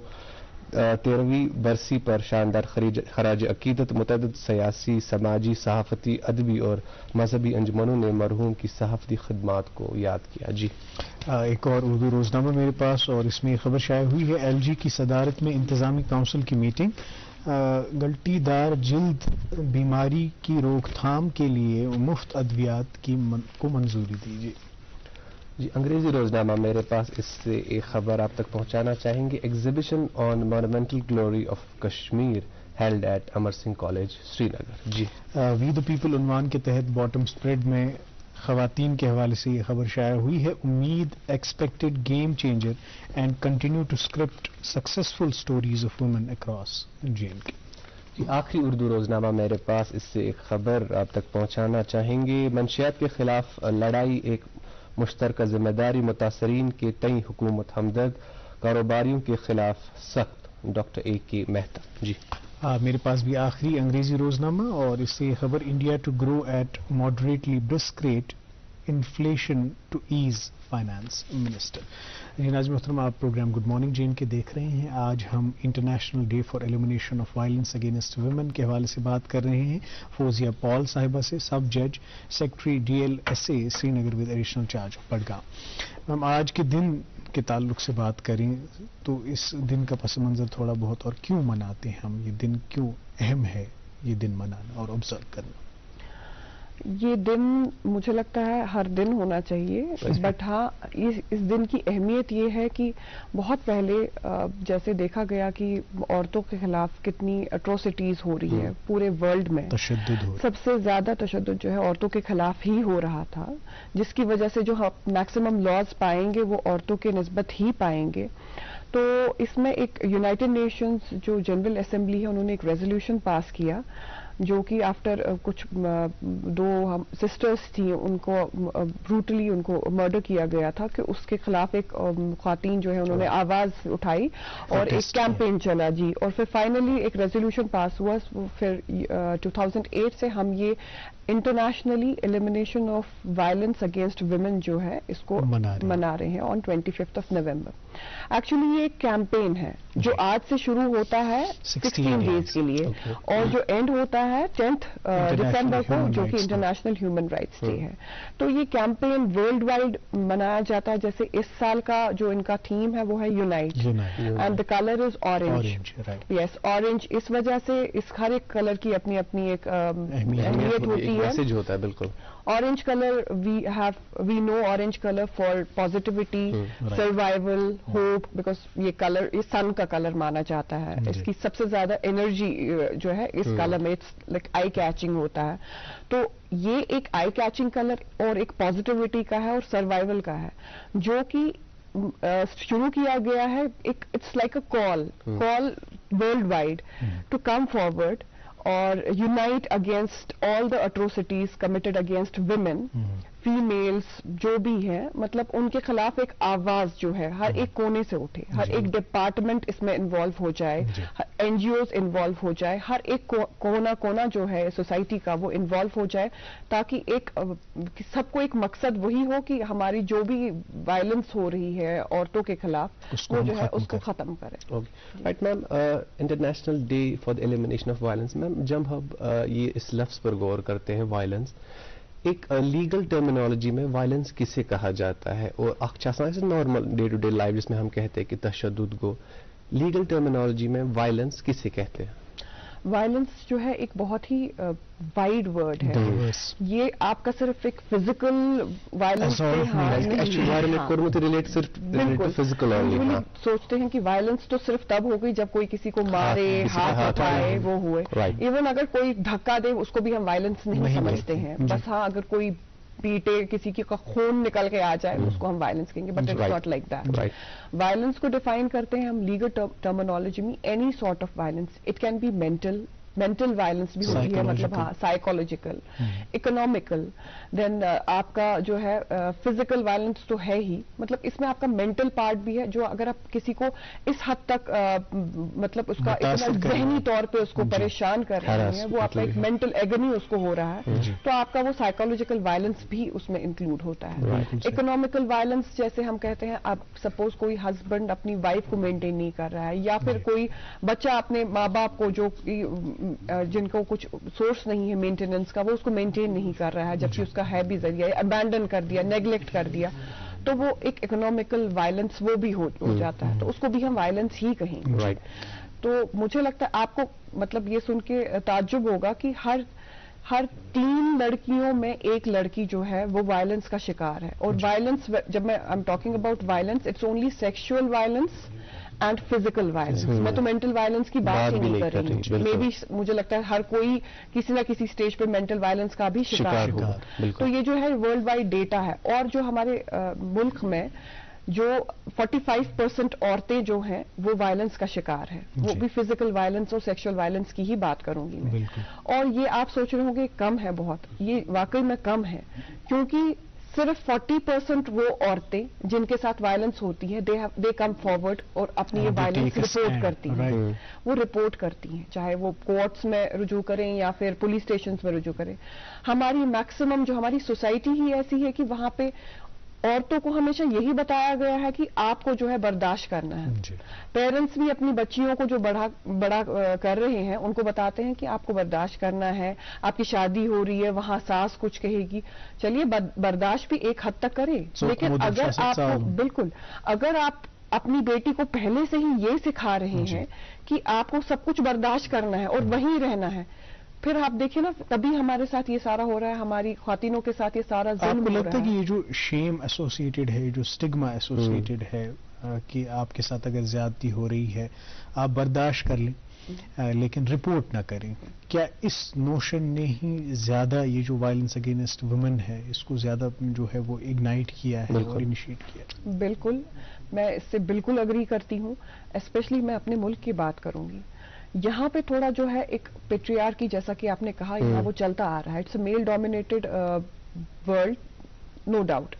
13ویں برسی پر شاندار خراج عقیدت. متعدد سیاسی, سماجی, صحافتی, ادبی اور مذہبی انجمنوں نے مرحوم کی صحافتی خدمات کو یاد کیا. جی ایک اور اردو روزنامہ میرے پاس, اور اس میں یہ خبر شائع ہوئی ہے. LG کی صدارت میں انتظامی کونسل کی میٹنگ, گلٹی دار جلد بیماری کی روک تھام کے لیے مفت ادویات کو منظوری دی. جی انگریزی روزنامہ میرے پاس, اس سے ایک خبر آپ تک پہنچانا چاہیں گے. Exhibition on monumental glory of Kashmir held at Amar Singh College, Srinagar. جی وی دا پیپل عنوان کے تحت باٹم اسپریڈ میں خواتین کے حوالے سے یہ خبر شائع ہوئی ہے. امید expected game changer and continue to script successful stories of women across JNK. آخری اردو روزنامہ میرے پاس اس سے ایک خبر آپ تک پہنچانا چاہیں گے. منشیات کے خلاف لڑائی ایک مشترکہ ذمہ داری, متاثرین کے تئیں حکومت ہمدرد, کاروباریوں کے خلاف سخت. Doctor AK Mehta. جی میرے پاس بھی آخری انگریزی روزنامہ اور اس سے یہ خبر India to grow at moderately brisk rate, inflation to ease finance minister. ناظرین محترم, آپ پروگرام گڈ مارننگ JNK دیکھ رہے ہیں. آج ہم international day for elimination of violence against women کے حوالے سے بات کر رہے ہیں فوزیہ پال صاحبہ سے, سب جج secretary DLSA Sri Nagar with additional charge of Budgam. ہم آج کے دن کے تعلق سے بات کریں تو اس دن کا پس منظر تھوڑا بہت, اور کیوں مناتے ہیں ہم یہ دن, کیوں اہم ہے یہ دن منانا اور آبزرو کرنا؟ یہ دن مجھے لگتا ہے ہر دن ہونا چاہیے, بٹ ہاں اس دن کی اہمیت یہ ہے کہ بہت پہلے جیسے دیکھا گیا کہ عورتوں کے خلاف کتنی اٹروسٹیز ہو رہی ہے پورے ورلڈ میں, تشدد ہو, سب سے زیادہ تشدد جو ہے عورتوں کے خلاف ہی ہو رہا تھا, جس کی وجہ سے جو میکسیمم لاز پائیں گے وہ عورتوں کے نسبت ہی پائیں گے. تو اس میں ایک یونائٹڈ نیشنز جو جنرل اسمبلی ہے انہوں نے ایک ریزولوشن پاس کیا جو کہ آفٹر کچھ 2 سسٹرز تھیں, ان کو بروٹلی ان کو مرڈر کیا گیا تھا, کہ اس کے خلاف ایک خواتین جو ہے انہوں نے آواز اٹھائی اور ایک کیمپین چلا. جی, اور پھر فائنلی ایک ریزولوشن پاس ہوا. پھر 2008 سے ہم یہ internationally elimination of violence against women جو ہے اس کو منا رہے ہیں آن 25 نومبر. ایکچولی یہ ایک کیمپین ہے جو آج سے شروع ہوتا ہے 16 ڈیز کے لیے, اور جو اینڈ ہوتا ہے 10 دسمبر کو, جو کہ انٹرنیشنل ہیومن رائٹس ڈے ہے. تو یہ کیمپین ورلڈ وائڈ منایا جاتا ہے. جیسے اس سال کا جو ان کا تھیم ہے وہ ہے unite, and the colour is orange. Yes, orange اس وجہ سے اس ہر ایک کلر کی اپنی اپنی ایک اہمیت ہوتی ہے, میسج ہوتا ہے. بالکل. Orange color, we know orange color for positivity, survival, hope, because یہ color یہ sun کا color مانا جاتا ہے. اس کی سب سے زیادہ انرجی جو ہے اس کلر میں لائک آئی کیچنگ ہوتا ہے. تو یہ ایک آئی کیچنگ کلر اور ایک پازیٹیوٹی کا ہے اور سروائول کا ہے, جو کہ شروع کیا گیا ہے. It's like a call worldwide to come forward اور unite against all the atrocities committed against women, families جو بھی ہیں, مطلب ان کے خلاف ایک آواز جو ہے ہر ایک کونے سے اٹھے, ہر ایک ڈپارٹمنٹ اس میں انوالو ہو جائے, NGOs انوالو ہو جائے, ہر ایک کونا جو ہے سوسائٹی کا وہ انوالو ہو جائے, تاکہ ایک سب کو ایک مقصد وہی ہو کہ ہماری جو بھی وائلنس ہو رہی ہے عورتوں کے خلاف وہ جو ہے اس کو ختم کرے. Right ma'am, international day for the elimination of violence. Ma'am جب ہم یہ اس لفظ پر غور کرتے ہیں وائلنس, ایک لیگل ٹرمینالوجی میں وائلنس کسے کہا جاتا ہے, اور اخچاسان سے normal day to day life جس میں ہم کہتے ہیں کہ تشدد کو, لیگل ٹرمینالوجی میں وائلنس کسے کہتے ہیں؟ وائلنس جو ہے ایک بہت ہی وائڈ ورڈ ہے. یہ آپ کا صرف ایک فزیکل وائلنس سوچتے ہیں کہ وائلنس تو صرف تب ہوگی جب کوئی کسی کو مارے, ہاتھ اٹھائے, وہ ہوئے. ایون اگر کوئی دھکا دے اس کو بھی ہم وائلنس نہیں سمجھتے ہیں. بس ہاں, اگر کوئی پیٹے, کسی کی خون نکل کے آ جائے اس کو ہم وائلنس کہیں گے, but it's not like that. Violence کو ڈیفائن کرتے ہیں ہم لیگل ٹرمینالوجی میں any sort of violence. It can be mental violence بھی ہوتی ہے, مطلب ہاں سائیکولوجیکل, اکنامیکل, دین آپ کا جو ہے فزیکل وائلنس تو ہے ہی, مطلب اس میں آپ کا مینٹل پارٹ بھی ہے, جو اگر آپ کسی کو اس حد تک مطلب اس کا اتنا ذہنی طور پہ اس کو پریشان کر رہے ہیں, وہ آپ کا ایک مینٹل ایگنی اس کو ہو رہا ہے, تو آپ کا وہ سائیکولوجیکل وائلنس بھی اس میں انکلوڈ ہوتا ہے. اکنامیکل وائلنس جیسے ہم کہتے ہیں, آپ سپوز کوئی ہسبینڈ اپنی وائف کو مینٹین نہیں کر رہا ہے, یا پھر کوئی بچہ اپنے ماں باپ کو جو جن کو کچھ سورس نہیں ہے مینٹیننس کا, وہ اس کو مینٹین نہیں کر رہا ہے, جبکہ اس کا ہے بھی ذریعہ, ابینڈن کر دیا, نیگلیکٹ کر دیا, تو وہ ایک اکنامیکل وائلنس وہ بھی ہو جاتا ہے. تو اس کو بھی ہم وائلنس ہی کہیں گے. تو مجھے لگتا ہے آپ کو مطلب یہ سن کے تعجب ہوگا کہ ہر 3 لڑکیوں میں ایک لڑکی جو ہے وہ وائلنس کا شکار ہے. اور وائلنس, جب میں I am talking about violence, it's only sexual violence and physical violence. میں تو مینٹل وائلنس کی بات ہی نہیں کر رہی ہوں. مے بی مجھے لگتا ہے ہر کوئی کسی نہ کسی سٹیج پہ مینٹل وائلنس کا بھی شکار ہوگا. تو یہ جو ہے ورلڈ وائڈ ڈیٹا ہے. اور جو ہمارے ملک میں جو 45% عورتیں جو ہیں وہ وائلنس کا شکار ہیں, وہ بھی فزیکل وائلنس اور سیکشل وائلنس کی ہی بات کروں گی میں. اور یہ آپ سوچ رہے ہوں گے کم ہے بہت, یہ واقعی میں کم ہے, کیونکہ صرف 40% وہ عورتیں جن کے ساتھ وائلنس ہوتی ہے دے کم فارورڈ اور اپنی یہ وائلنس رپورٹ کرتی ہیں. وہ رپورٹ کرتی ہیں, چاہے وہ کورٹس میں رجوع کریں یا پھر پولیس اسٹیشنز میں رجوع کریں. ہماری میکسیمم جو ہماری سوسائٹی ہی ایسی ہے کہ وہاں پہ عورتوں کو ہمیشہ یہی بتایا گیا ہے کہ آپ کو جو ہے برداشت کرنا ہے. پیرنٹس بھی اپنی بچیوں کو جو بڑا کر رہے ہیں ان کو بتاتے ہیں کہ آپ کو برداشت کرنا ہے, آپ کی شادی ہو رہی ہے وہاں ساس کچھ کہے گی, چلیے برداشت بھی ایک حد تک کرے, لیکن اگر آپ کو بالکل اگر آپ اپنی بیٹی کو پہلے سے ہی یہ سکھا رہے ہیں کہ آپ کو سب کچھ برداشت کرنا ہے اور وہیں رہنا ہے, پھر آپ دیکھیں نا تبھی ہمارے ساتھ یہ سارا ہو رہا ہے, ہماری خواتینوں کے ساتھ یہ سارا ظلم ہو رہا ہے. آپ کو لگتا ہے کہ یہ جو شیم ایسوسیٹڈ ہے, جو اسٹگما ایسوسیٹڈ ہے کہ آپ کے ساتھ اگر زیادتی ہو رہی ہے آپ برداشت کر لیں لیکن رپورٹ نہ کریں, کیا اس نوشن نے ہی زیادہ یہ جو وائلنس اگینسٹ ویمن ہے اس کو زیادہ جو ہے وہ اگنائٹ کیا ہے اور انیشیٹ کیا ہے؟ بالکل, میں اس سے بالکل اگری کرتی ہوں. اسپیشلی میں اپنے ملک کی بات کروں گی, یہاں پہ تھوڑا جو ہے ایک پیٹریارکی جیسا کہ آپ نے کہا یہاں وہ چلتا آ رہا ہے. It's a male dominated world, no doubt.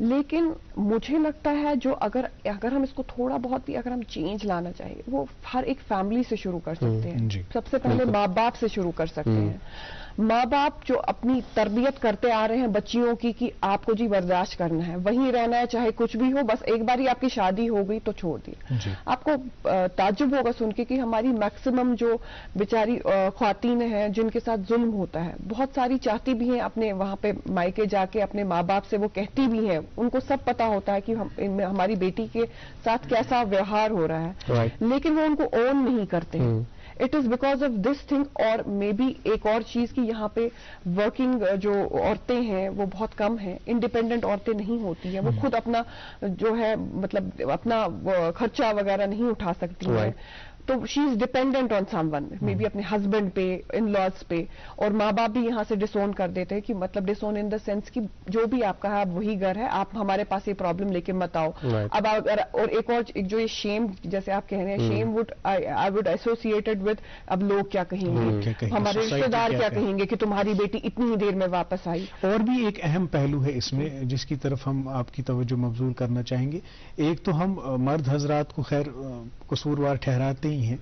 لیکن مجھے لگتا ہے جو اگر ہم اس کو تھوڑا بہت بھی اگر ہم چینج لانا چاہیے وہ ہر ایک فیملی سے شروع کر سکتے ہیں. سب سے پہلے ماں باپ سے شروع کر سکتے ہیں. ماں باپ جو اپنی تربیت کرتے آ رہے ہیں بچیوں کی کہ آپ کو جی برداشت کرنا ہے, وہیں رہنا ہے چاہے کچھ بھی ہو, بس ایک بار ہی آپ کی شادی ہو گئی تو چھوڑ دی. آپ کو تعجب ہوگا سن کے کہ ہماری میکسیمم جو بیچاری خواتین ہیں جن کے ساتھ ظلم ہوتا ہے, بہت ساری چاہتی بھی ہیں اپنے وہاں پہ مائکے جا کے اپنے ماں باپ سے, وہ کہتی بھی ہیں, ان کو سب پتا ہوتا ہے کہ ہماری بیٹی کے ساتھ کیسا ویوہار ہو رہا ہے, لیکن وہ ان کو اون نہیں کرتے ہیں. It is because of this thing. اور مے بی ایک اور چیز کی یہاں پہ ورکنگ جو عورتیں ہیں وہ بہت کم ہیں, انڈیپینڈنٹ عورتیں نہیں ہوتی ہیں, وہ خود اپنا جو ہے مطلب اپنا خرچہ وغیرہ نہیں اٹھا سکتی ہیں, تو she is dependent on someone, maybe اپنے ہسبینڈ پہ, ان لاز پہ. اور ماں باپ بھی یہاں سے ڈسون کر دیتے ہیں کہ مطلب ڈسون ان دا سینس کہ جو بھی آپ کا ہے اب وہی گھر ہے, آپ ہمارے پاس یہ پرابلم لے کے مت آؤ. اب اگر اور ایک اور جو یہ شیم جیسے آپ کہہ رہے ہیں, شیم آئی وڈ ایسوسیٹڈ ود اب لوگ کیا کہیں گے, ہمارے رشتے دار کیا کہیں گے کہ تمہاری بیٹی اتنی ہی دیر میں واپس آئی. اور بھی ایک اہم پہلو ہے اس میں جس کی طرف ہم آپ کی توجہ مبذول کرنا چاہیں گے. ایک تو ہم مرد حضرات کو خیر قصوروار ٹھہراتے ہی ہیں,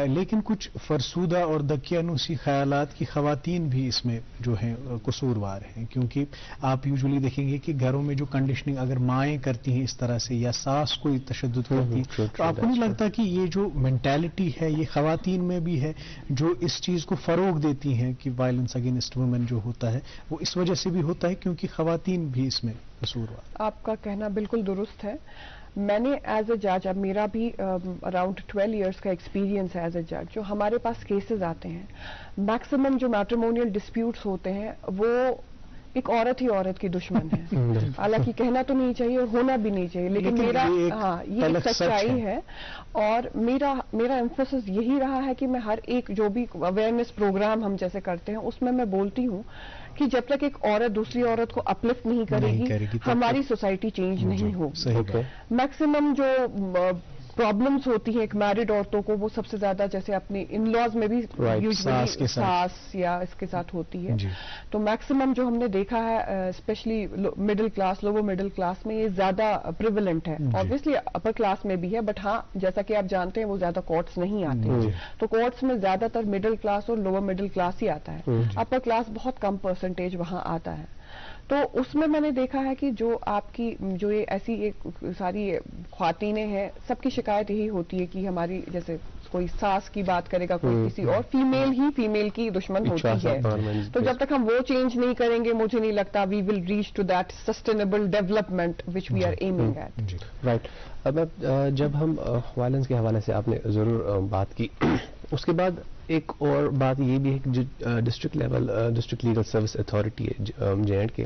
لیکن کچھ فرسودہ اور دقیانوسی خیالات کی خواتین بھی اس میں جو ہیں قصوروار ہیں, کیونکہ آپ یوزلی دیکھیں گے کہ گھروں میں جو کنڈیشننگ اگر مائیں کرتی ہیں اس طرح سے یا ساس کوئی تشدد کرتی ہے, تو آپ کو نہیں لگتا کہ یہ جو مینٹالٹی ہے یہ خواتین میں بھی ہے جو اس چیز کو فروغ دیتی ہیں کہ وائلنس اگینسٹ وومن جو ہوتا ہے وہ اس وجہ سے بھی ہوتا ہے کیونکہ خواتین بھی اس میں قصوروار. آپ کا کہنا بالکل درست ہے. میں نے ایز اے جج, اب میرا بھی اراؤنڈ 12 ایئرس کا ایکسپیرینس ہے ایز اے جج, جو ہمارے پاس کیسز آتے ہیں میکسیمم جو میٹریمونیل ڈسپیوٹس ہوتے ہیں وہ ایک عورت ہی عورت کی دشمن ہے. حالانکہ کہنا تو نہیں چاہیے اور ہونا بھی نہیں چاہیے, لیکن میرا یہ ایک سچائی ہے. اور میرا ایمفسس یہی رہا ہے کہ میں ہر ایک جو بھی اویئرنیس پروگرام ہم جیسے کرتے ہیں اس میں بولتی ہوں کہ جب تک ایک عورت دوسری عورت کو اپلفٹ نہیں کرے گی ہماری سوسائٹی چینج نہیں ہوگی. میکسیمم جو پرابلمس ہوتی ہیں ایک میرڈ عورتوں کو وہ سب سے زیادہ جیسے اپنے ان لاز میں بھی یوزلی ساس یا اس کے ساتھ ہوتی ہے. تو میکسیمم جو ہم نے دیکھا ہے specially middle class, lower middle class میں یہ زیادہ پریولنٹ ہے. آبویسلی اپر کلاس میں بھی ہے, بٹ ہاں جیسا کہ آپ جانتے ہیں وہ زیادہ کورٹس نہیں آتے, تو کورٹس میں زیادہ تر مڈل کلاس اور لوور مڈل کلاس ہی آتا ہے. اپر کلاس بہت کم پرسنٹیج وہاں آتا ہے. تو اس میں نے دیکھا ہے کہ جو آپ کی جو یہ ایسی ایک ساری خواتینیں ہیں سب کی شکایت یہی ہوتی ہے کہ ہماری جیسے کوئی ساس کی بات کرے گا, کوئی کسی اور فیمیل ہی فیمیل کی دشمن ہوتی ہے. تو جب تک ہم وہ چینج نہیں کریں گے مجھے نہیں لگتا we will reach to that sustainable development which we are aiming at. Right. اب جب ہم وائلنس کے حوالے سے آپ نے ضرور بات کی, اس کے بعد ایک اور بات یہ بھی ہے کہ district level district legal service authority ہے جے اینڈ کے,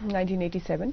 1987,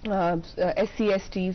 SC STs,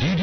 DD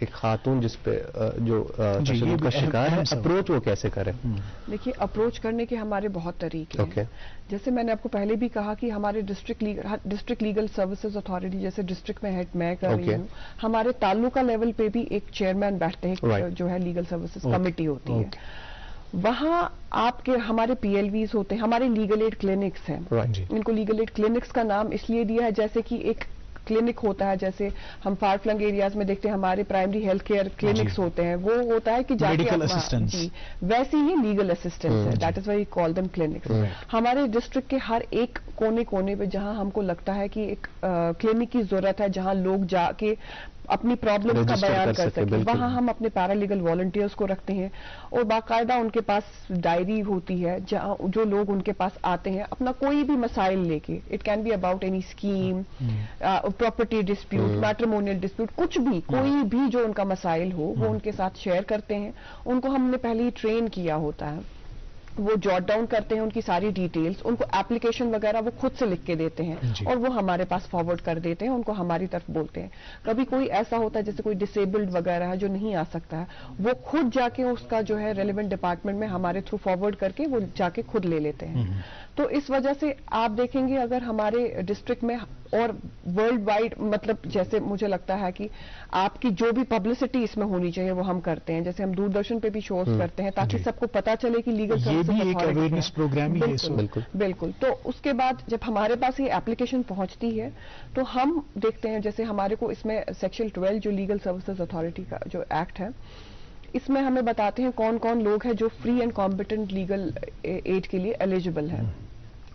ایک خاتون جس پہ جو تشدد کا شکار ہے اپروچ وہ کیسے کرے؟ دیکھیے اپروچ کرنے کے ہمارے بہت طریقے ہیں. جیسے میں نے آپ کو پہلے بھی کہا کہ ہمارے ڈسٹرکٹ لیگل سروسز اتھارٹی جیسے ڈسٹرکٹ میں ہیڈ میں کر رہی ہوں, ہمارے تعلقہ لیول پہ بھی ایک چیئرمین بیٹھتے ہیں جو ہے لیگل سروسز کمیٹی ہوتی ہے. وہاں آپ کے ہمارے پی ایل ویز ہوتے ہیں, ہمارے لیگل ایڈ کلینکس ہیں. ان کو لیگل ایڈ کلینکس کا نام اس لیے دیا ہے جیسے کہ ایک کلینک ہوتا ہے, جیسے ہم فار فلنگ ایریاز میں دیکھتے ہیں ہمارے پرائمری ہیلتھ کیئر کلینکس ہوتے ہیں, وہ ہوتا ہے کہ جا کے جی ویسے ہی لیگل اسسٹنس ہے, that is why call them clinics. ہمارے ڈسٹرکٹ کے ہر ایک کونے کونے پہ جہاں ہم کو لگتا ہے کہ ایک کلینک کی ضرورت ہے, جہاں لوگ جا کے اپنی پرابلم کا بیان کر سکیں, وہاں ہم اپنے پیرالیگل والنٹیئرز کو رکھتے ہیں اور باقاعدہ ان کے پاس ڈائری ہوتی ہے جہاں جو لوگ ان کے پاس آتے ہیں اپنا کوئی بھی مسائل لے کے, it can be about any scheme, property dispute, matrimonial dispute, کچھ بھی کوئی بھی جو ان کا مسائل ہو وہ ان کے ساتھ شیئر کرتے ہیں. ان کو ہم نے پہلے ہی ٹرین کیا ہوتا ہے, وہ جاٹ ڈاؤن کرتے ہیں ان کی ساری ڈیٹیلز, ان کو اپلیکیشن وغیرہ وہ خود سے لکھ کے دیتے ہیں اور وہ ہمارے پاس فارورڈ کر دیتے ہیں, ان کو ہماری طرف بولتے ہیں. کبھی کوئی ایسا ہوتا ہے جیسے کوئی ڈسیبلڈ وغیرہ ہے جو نہیں آ سکتا ہے, وہ خود جا کے اس کا جو ہے ریلیونٹ ڈپارٹمنٹ میں ہمارے تھرو فارورڈ کر کے وہ جا کے خود لے لیتے ہیں. تو اس وجہ سے آپ دیکھیں گے اگر ہمارے ڈسٹرکٹ میں اور ورلڈ وائڈ, مطلب جیسے مجھے لگتا ہے کہ آپ کی جو بھی پبلسٹی اس میں ہونی چاہیے وہ ہم کرتے ہیں, جیسے ہم دوردرشن پہ بھی شوز کرتے ہیں تاکہ سب کو پتا چلے کہ لیگل اویئرنیس پروگرام ہی ہے. بالکل. تو اس کے بعد جب ہمارے پاس یہ اپلیکیشن پہنچتی ہے تو ہم دیکھتے ہیں, جیسے ہمارے کو اس میں سیکشن 12 جو لیگل سروسز اتھارٹی کا جو ایکٹ ہے اس میں ہمیں بتاتے ہیں کون کون لوگ ہیں جو free and competent legal aid کے لیے ایلیجبل ہیں.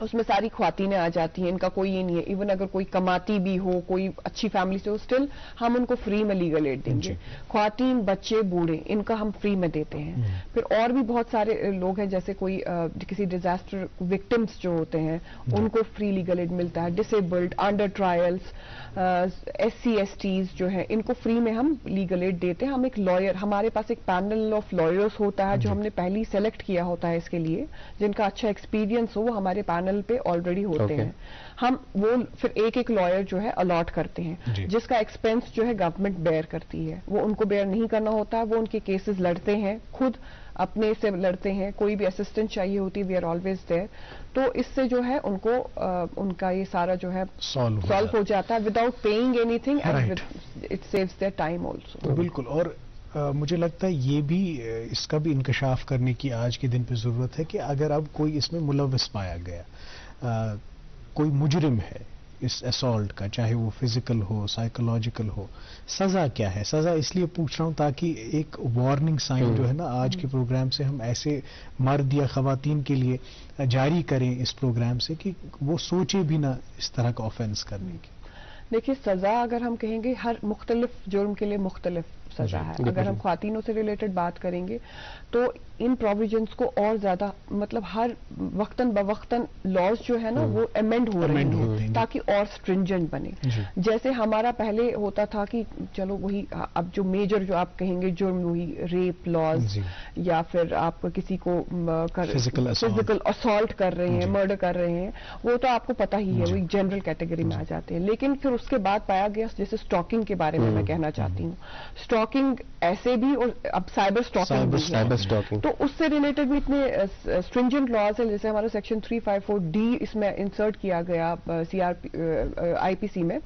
اس میں ساری خواتینیں آ جاتی ہیں, ان کا کوئی یہ نہیں ہے, ایون اگر کوئی کماتی بھی ہو, کوئی اچھی فیملی سے ہو, اسٹل ہم ان کو فری میں لیگل ایڈ دیں گے. خواتین, بچے, بوڑھے, ان کا ہم فری میں دیتے ہیں. پھر اور بھی بہت سارے لوگ ہیں جیسے کوئی کسی ڈیزاسٹر وکٹمس جو ہوتے ہیں ان کو فری لیگل ایڈ ملتا ہے. Disabled, under trials, S C S Ts جو ہیں ان کو فری میں ہم لیگل ایڈ دیتے ہیں. ہم ایک لائر, ہمارے پاس ایک پینل آف لائرس ہوتا ہے جو ہم نے پہلی سلیکٹ کیا ہوتا ہے اس کے لیے, جن کا اچھا ایکسپیرینس ہو, وہ ہمارے پینل پہ آلریڈی ہوتے ہیں. ہم وہ پھر ایک ایک لائر جو ہے الاٹ کرتے ہیں جس کا ایکسپینس جو ہے گورنمنٹ بیئر کرتی ہے. وہ ان کو بیئر نہیں کرنا ہوتا ہے, وہ ان کے کیسز لڑتے ہیں, خود اپنے سے لڑتے ہیں. کوئی بھی اسسٹنٹ چاہیے ہوتی, وی آر آلویز دیئر. تو اس سے جو ہے ان کو ان کا یہ سارا جو ہے سالو ہو جاتا ہے without paying anything, and it saves their time also. بالکل. اور مجھے لگتا ہے یہ بھی اس کا بھی انکشاف کرنے کی آج کے دن پہ ضرورت ہے کہ اگر اب کوئی اس میں ملوث پایا گیا, کوئی مجرم ہے اس اسالٹ کا, چاہے وہ فزیکل ہو, سائیکولوجیکل ہو, سزا کیا ہے؟ سزا اس لیے پوچھ رہا ہوں تاکہ ایک وارننگ سائن جو ہے نا آج کے پروگرام سے ہم ایسے مرد یا خواتین کے لیے جاری کریں اس پروگرام سے کہ وہ سوچے بھی نہ اس طرح کا آفینس کرنے کی. دیکھیے سزا اگر ہم کہیں گے ہر مختلف جرم کے لیے مختلف سزا ہے. اگر ہم خواتینوں سے ریلیٹڈ بات کریں گے تو ان پروویژنس کو اور زیادہ مطلب ہر وقتاً بوقتاً لاز جو ہے نا وہ امینڈ ہو رہے ہیں تاکہ اور اسٹرنجنٹ بنے. جیسے ہمارا پہلے ہوتا تھا کہ چلو وہی اب جو میجر جو آپ کہیں گے جرم وہی ریپ لاز یا پھر آپ کسی کو فزیکل اسالٹ کر رہے ہیں, مرڈر کر رہے ہیں, وہ تو آپ کو پتہ ہی ہے, وہ ایک جنرل کیٹیگری میں آ جاتے ہیں. لیکن پھر اس کے بعد پایا گیا جیسے اسٹاکنگ کے بارے میں کہنا چاہتی ہوں. اسٹاکنگ ایسے بھی, اور اب سائبر اسٹاکنگ, تو اس سے ریلیٹڈ بھی اتنے اسٹرنجنٹ لاز ہیں. جیسے ہمارا سیکشن 354D اس میں انسرٹ کیا گیا آئی پی سی میں,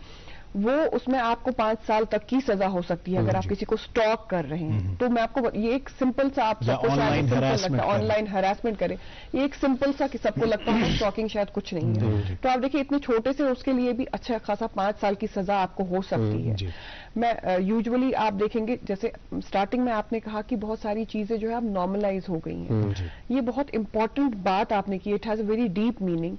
وہ اس میں آپ کو 5 سال تک کی سزا ہو سکتی ہے اگر آپ کسی کو اسٹاک کر رہے ہیں. تو میں آپ کو یہ ایک سمپل سا, آپ سب کو آن لائن ہراسمنٹ کریں, یہ ایک سمپل سا کہ سب کو لگتا ہے اسٹاکنگ شاید کچھ نہیں ہے. تو آپ دیکھیے اتنے چھوٹے سے اس کے لیے بھی اچھا خاصا 5 سال کی سزا آپ کو ہو سکتی ہے. میں یوزلی آپ دیکھیں گے جیسے اسٹارٹنگ میں آپ نے کہا کہ بہت ساری چیزیں جو ہے اب نارملائز ہو گئی ہیں. یہ بہت امپورٹنٹ بات آپ نے کی, it has a very deep meaning.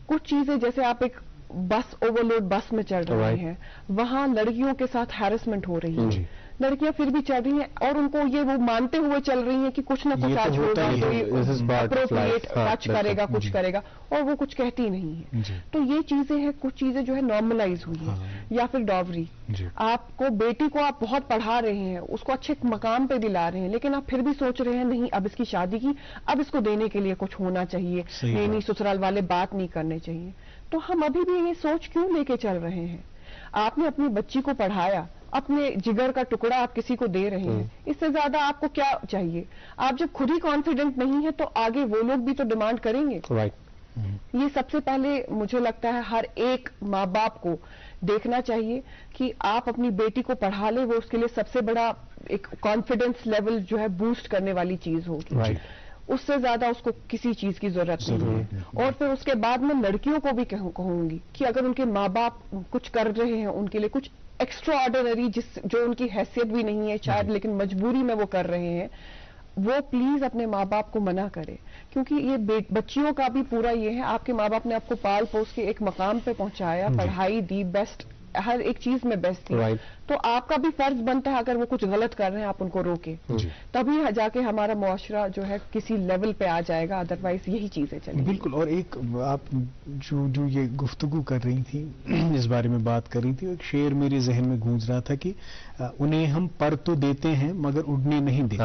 کچھ چیزیں جیسے آپ ایک بس اوور لوڈ بس میں چڑھ رہے ہیں, وہاں لڑکیوں کے ساتھ ہیرسمنٹ ہو رہی ہے, لڑکیاں پھر بھی چل رہی ہیں اور ان کو یہ وہ مانتے ہوئے چل رہی ہیں کہ کچھ نہ کچھ آج ہوگا, کوئی اپروپریٹ ٹچ کرے گا, کچھ کرے گا, اور وہ کچھ کہتی نہیں ہے. تو یہ چیزیں ہیں, کچھ چیزیں جو ہے نارملائز ہوئی ہیں. یا پھر ڈاوری, آپ کو بیٹی کو آپ بہت پڑھا رہے ہیں, اس کو اچھے مقام پہ بھی لا رہے ہیں, لیکن آپ پھر بھی سوچ رہے ہیں نہیں اب اس کی شادی کی, اب اس کو دینے کے لیے کچھ ہونا چاہیے, نہیں سسرال والے بات نہیں کرنے چاہیے. تو ہم ابھی بھی یہ سوچ کیوں لے کے چل رہے ہیں؟ آپ نے اپنی بچی کو پڑھایا, اپنے جگر کا ٹکڑا آپ کسی کو دے رہے ہیں. اس سے زیادہ آپ کو کیا چاہیے؟ آپ جب خود ہی کانفیڈنٹ نہیں ہے تو آگے وہ لوگ بھی تو ڈیمانڈ کریں گے. یہ سب سے پہلے مجھے لگتا ہے ہر ایک ماں باپ کو دیکھنا چاہیے کہ آپ اپنی بیٹی کو پڑھا لیں, وہ اس کے لیے سب سے بڑا ایک کانفیڈنس لیول جو ہے بوسٹ کرنے والی چیز ہوگی. اس سے زیادہ اس کو کسی چیز کی ضرورت نہیں ہے. اور پھر اس کے بعد میں لڑکیوں کو بھی کہوں گی کہ اگر ان کے ماں باپ کچھ کر رہے ہیں ان کے لیے کچھ ایکسٹرا آرڈینری جو ان کی حیثیت بھی نہیں ہے شاید لیکن مجبوری میں وہ کر رہے ہیں, وہ پلیز اپنے ماں باپ کو منع کرے, کیونکہ یہ بچیوں کا بھی پورا یہ ہے. آپ کے ماں باپ نے آپ کو پال پوس کے ایک مقام پہ پہنچایا, پڑھائی دی, بیسٹ ہر ایک چیز میں بیسٹ دی, تو آپ کا بھی فرض بنتا ہے اگر وہ کچھ غلط کر رہے ہیں آپ ان کو روکیں, تبھی جا کے ہمارا معاشرہ جو ہے کسی لیول پہ آ جائے گا, ادروائز یہی چیزیں چلیں. بالکل. اور ایک آپ جو یہ گفتگو کر رہی تھی, اس بارے میں بات کر رہی تھی, ایک شعر میرے ذہن میں گونج رہا تھا کہ انہیں ہم پر تو دیتے ہیں مگر اڑنے نہیں دیتے,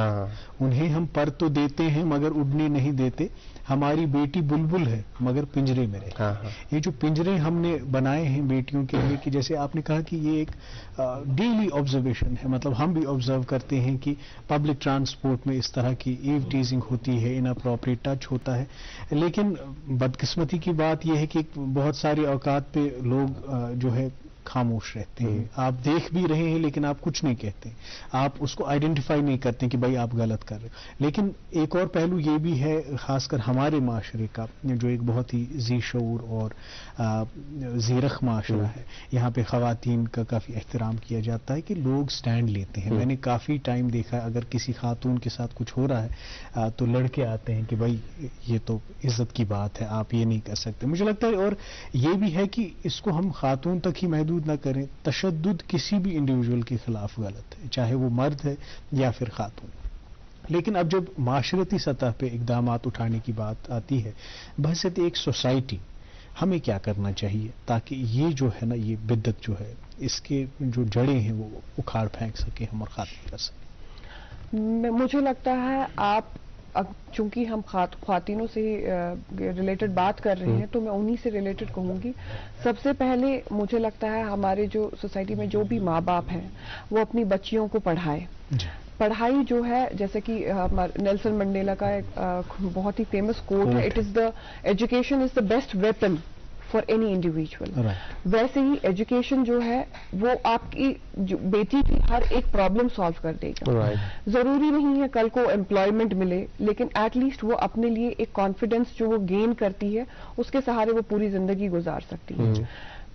انہیں ہم پر تو دیتے ہیں مگر اڑنے نہیں دیتے, ہماری بیٹی بلبل ہے مگر پنجرے میں رہے. یہ جو پنجرے ہم نے بنائے ہیں بیٹیوں کے لیے, کہ جیسے آپ نے کہا کہ یہ ایک ڈیلی آبزرویشن ہے, مطلب ہم بھی آبزرو کرتے ہیں کہ پبلک ٹرانسپورٹ میں اس طرح کی ایو ٹیزنگ ہوتی ہے, اناپروپریٹ ٹچ ہوتا ہے. لیکن بدقسمتی کی بات یہ ہے کہ بہت سارے اوقات پہ لوگ جو ہے خاموش رہتے ہیں. آپ دیکھ بھی رہے ہیں لیکن آپ کچھ نہیں کہتے, آپ اس کو آئیڈینٹیفائی نہیں کرتے کہ بھائی آپ غلط کر رہے. لیکن ایک اور پہلو یہ بھی ہے, خاص کر ہمارے معاشرے کا جو ایک بہت ہی ذی شعور اور زیرخ معاشرہ ہے, یہاں پہ خواتین کا کافی احترام کیا جاتا ہے کہ لوگ سٹینڈ لیتے ہیں. میں نے کافی ٹائم دیکھا ہے اگر کسی خاتون کے ساتھ کچھ ہو رہا ہے تو لڑکے آتے ہیں کہ بھائی یہ تو عزت کی بات ہے, آپ یہ نہیں کر سکتے. مجھے لگتا ہے اور یہ بھی ہے کہ اس کو ہم خاتون تک ہی محدود نہ کریں. تشدد کسی بھی انڈیویجول کے خلاف غلط ہے, چاہے وہ مرد ہے یا پھر خاتون. لیکن اب جب معاشرتی سطح پہ اقدامات اٹھانے کی بات آتی ہے, بحثیت ایک سوسائٹی, ہمیں کیا کرنا چاہیے تاکہ یہ جو ہے نا, یہ بدعت جو ہے, اس کے جو جڑیں ہیں وہ اکھاڑ پھینک سکیں ہم اور ختم کر سکیں. مجھے لگتا ہے آپ چونکہ ہم خواتینوں سے ریلیٹڈ بات کر رہے ہیں تو میں انہی سے ریلیٹڈ کہوں گی. سب سے پہلے مجھے لگتا ہے ہمارے جو سوسائٹی میں جو بھی ماں باپ ہیں وہ اپنی بچیوں کو پڑھائے. پڑھائی جو ہے جیسے کہ نیلسن منڈیلا کا ایک بہت ہی فیمس کوٹ ہے, it is the education is the best weapon for any individual. ویسے ہی ایجوکیشن جو ہے وہ آپ کی بیٹی کی ہر ایک پرابلم سالو کر دے گا. ضروری نہیں ہے کل کو امپلائمنٹ ملے, لیکن ایٹ لیسٹ وہ اپنے لیے ایک کانفیڈنس جو وہ گین کرتی ہے اس کے سہارے وہ پوری زندگی گزار سکتی ہے.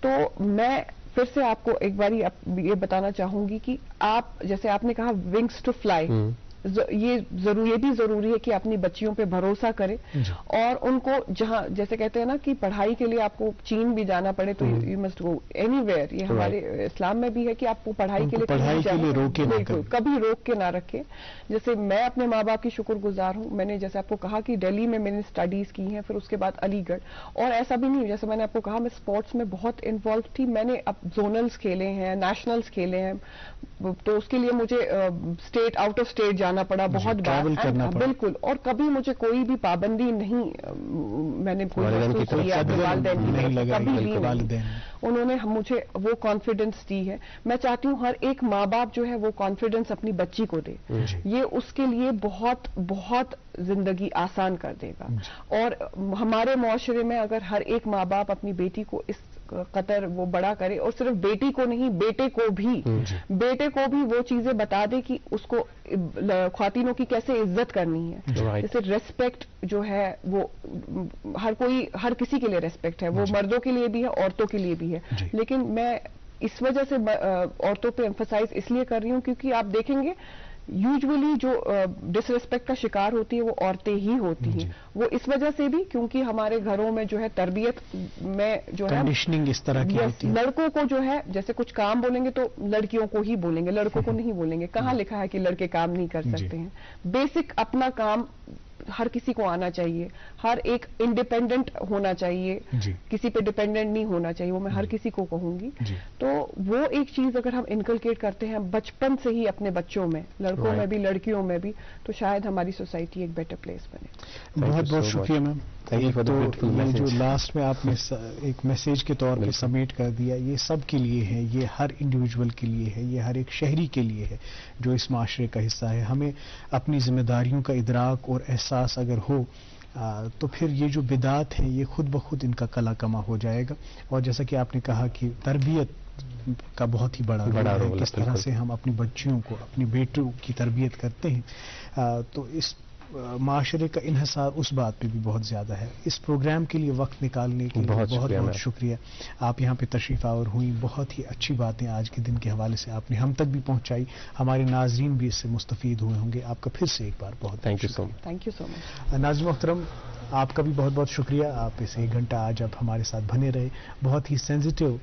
تو میں پھر سے آپ کو ایک باری یہ بتانا چاہوں گی کہ آپ جیسے آپ نے کہا ونگس ٹو فلائی, یہ بھی ضروری ہے کہ اپنی بچیوں پہ بھروسہ کرے اور ان کو جہاں جیسے کہتے ہیں نا کہ پڑھائی کے لیے آپ کو چین بھی جانا پڑے تو you must go any where. یہ ہمارے اسلام میں بھی ہے کہ آپ کو پڑھائی کے لیے کبھی روک کے نہ رکھے. جیسے میں اپنے ماں باپ کی شکر گزار ہوں, میں نے جیسے آپ کو کہا کہ دہلی میں نے اسٹڈیز کی ہیں, پھر اس کے بعد علی گڑھ, اور ایسا بھی نہیں جیسے میں نے آپ کو کہا میں اسپورٹس میں بہت انوالو تھی, میں نے اب زونلز کھیلے ہیں, نیشنلز کھیلے ہیں, تو اس کے لیے مجھے اسٹیٹ آؤٹ آف اسٹیٹ جانا پڑا بہت بار. بالکل. اور کبھی مجھے کوئی بھی پابندی نہیں, میں نے کوئی والدین انہوں نے مجھے وہ کانفیڈنس دی ہے. میں چاہتی ہوں ہر ایک ماں باپ جو ہے وہ کانفیڈنس اپنی بچی کو دے, یہ اس کے لیے بہت بہت زندگی آسان کر دے گا. اور ہمارے معاشرے میں اگر ہر ایک ماں باپ اپنی بیٹی کو اس قطر وہ بڑا کرے, اور صرف بیٹی کو نہیں بیٹے کو بھی وہ چیزیں بتا دے کہ اس کو خواتینوں کی کیسے عزت کرنی ہے. جیسے ریسپیکٹ جو ہے وہ ہر کسی کے لیے ریسپیکٹ ہے, وہ مردوں کے لیے بھی ہے عورتوں کے لیے بھی ہے. لیکن میں اس وجہ سے عورتوں پہ ایمفسائز اس لیے کر رہی ہوں کیونکہ آپ دیکھیں گے یوزولی جو ڈس ریسپیکٹ کا شکار ہوتی ہے وہ عورتیں ہی ہوتی ہیں. وہ اس وجہ سے بھی کیونکہ ہمارے گھروں میں جو ہے تربیت میں جو ہے کنڈیشننگ اس طرح کی ہوتی ہے. لڑکوں کو جو ہے جیسے کچھ کام بولیں گے تو لڑکیوں کو ہی بولیں گے, لڑکوں کو نہیں بولیں گے. کہاں لکھا ہے کہ لڑکے کام نہیں کر سکتے ہیں؟ بیسک اپنا کام ہر کسی کو آنا چاہیے, ہر ایک انڈیپینڈنٹ ہونا چاہیے, کسی پہ ڈیپینڈنٹ نہیں ہونا چاہیے, وہ میں ہر کسی کو کہوں گی. تو وہ ایک چیز اگر ہم انکلکیٹ کرتے ہیں بچپن سے ہی اپنے بچوں میں, لڑکوں میں بھی لڑکیوں میں بھی, تو شاید ہماری سوسائٹی ایک بیٹر پلیس بنے. بہت بہت شکریہ میم. جو لاسٹ میں آپ نے ایک میسیج کے طور پہ سبمٹ کر دیا, یہ سب کے لیے ہے, یہ ہر انڈیویجول کے لیے ہے, یہ ہر ایک شہری کے لیے ہے جو اس معاشرے کا حصہ ہے. ہمیں اپنی ذمہ داریوں کا ادراک اور احساس اگر ہو تو پھر یہ جو بدعات ہیں یہ خود بخود ان کا کلا کما ہو جائے گا. اور جیسا کہ آپ نے کہا کہ تربیت کا بہت ہی بڑا رول ہے, کس طرح سے ہم اپنی بچیوں کو, اپنی بیٹوں کی تربیت کرتے ہیں, تو اس معاشرے کا انحصار اس بات پہ بھی بہت زیادہ ہے. اس پروگرام کے لیے وقت نکالنے کے لیے بہت بہت شکریہ. آپ یہاں پہ تشریف آور ہوئی, بہت ہی اچھی باتیں آج کے دن کے حوالے سے آپ نے ہم تک بھی پہنچائی, ہمارے ناظرین بھی اس سے مستفید ہوئے ہوں گے. آپ کا پھر سے ایک بار بہت thank you so much. Thank you so much. ناظرین محترم, آپ کا بھی بہت بہت شکریہ. آپ اس 1 گھنٹہ آج آپ ہمارے ساتھ بنے رہے. بہت ہی سینسیٹیو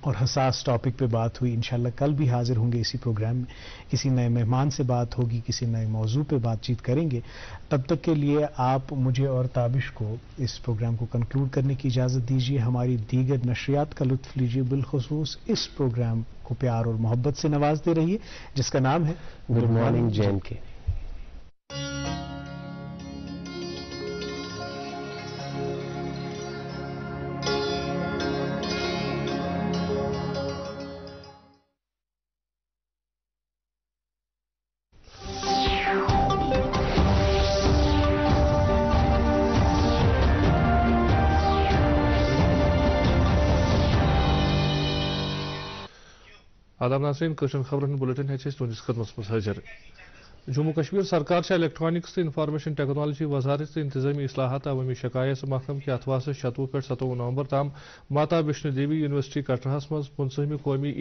اور حساس ٹاپک پہ بات ہوئی. انشاءاللہ کل بھی حاضر ہوں گے اسی پروگرام میں, کسی نئے مہمان سے بات ہوگی, کسی نئے موضوع پہ بات چیت کریں گے. تب تک کے لیے آپ مجھے اور تابش کو اس پروگرام کو کنکلوڈ کرنے کی اجازت دیجیے. ہماری دیگر نشریات کا لطف لیجیے, بالخصوص اس پروگرام کو پیار اور محبت سے نوازتے رہیے جس کا نام ہے گڈ مارننگ JNK. آداب ناظرین, کشن خبرن بلٹن ہے تہندس خدمت مز حاضر. جموں کشمیر سرکار الیکٹرانکس تو انفارمیشن ٹیکنالوجی وزارت انتظامی اصلاحات عوامی شکایت محکمہ کے اتوا 27 پہ 27 نومبر تام ماتا ویشنو دیوی یونیورسٹی کٹرہس مز 15 قومی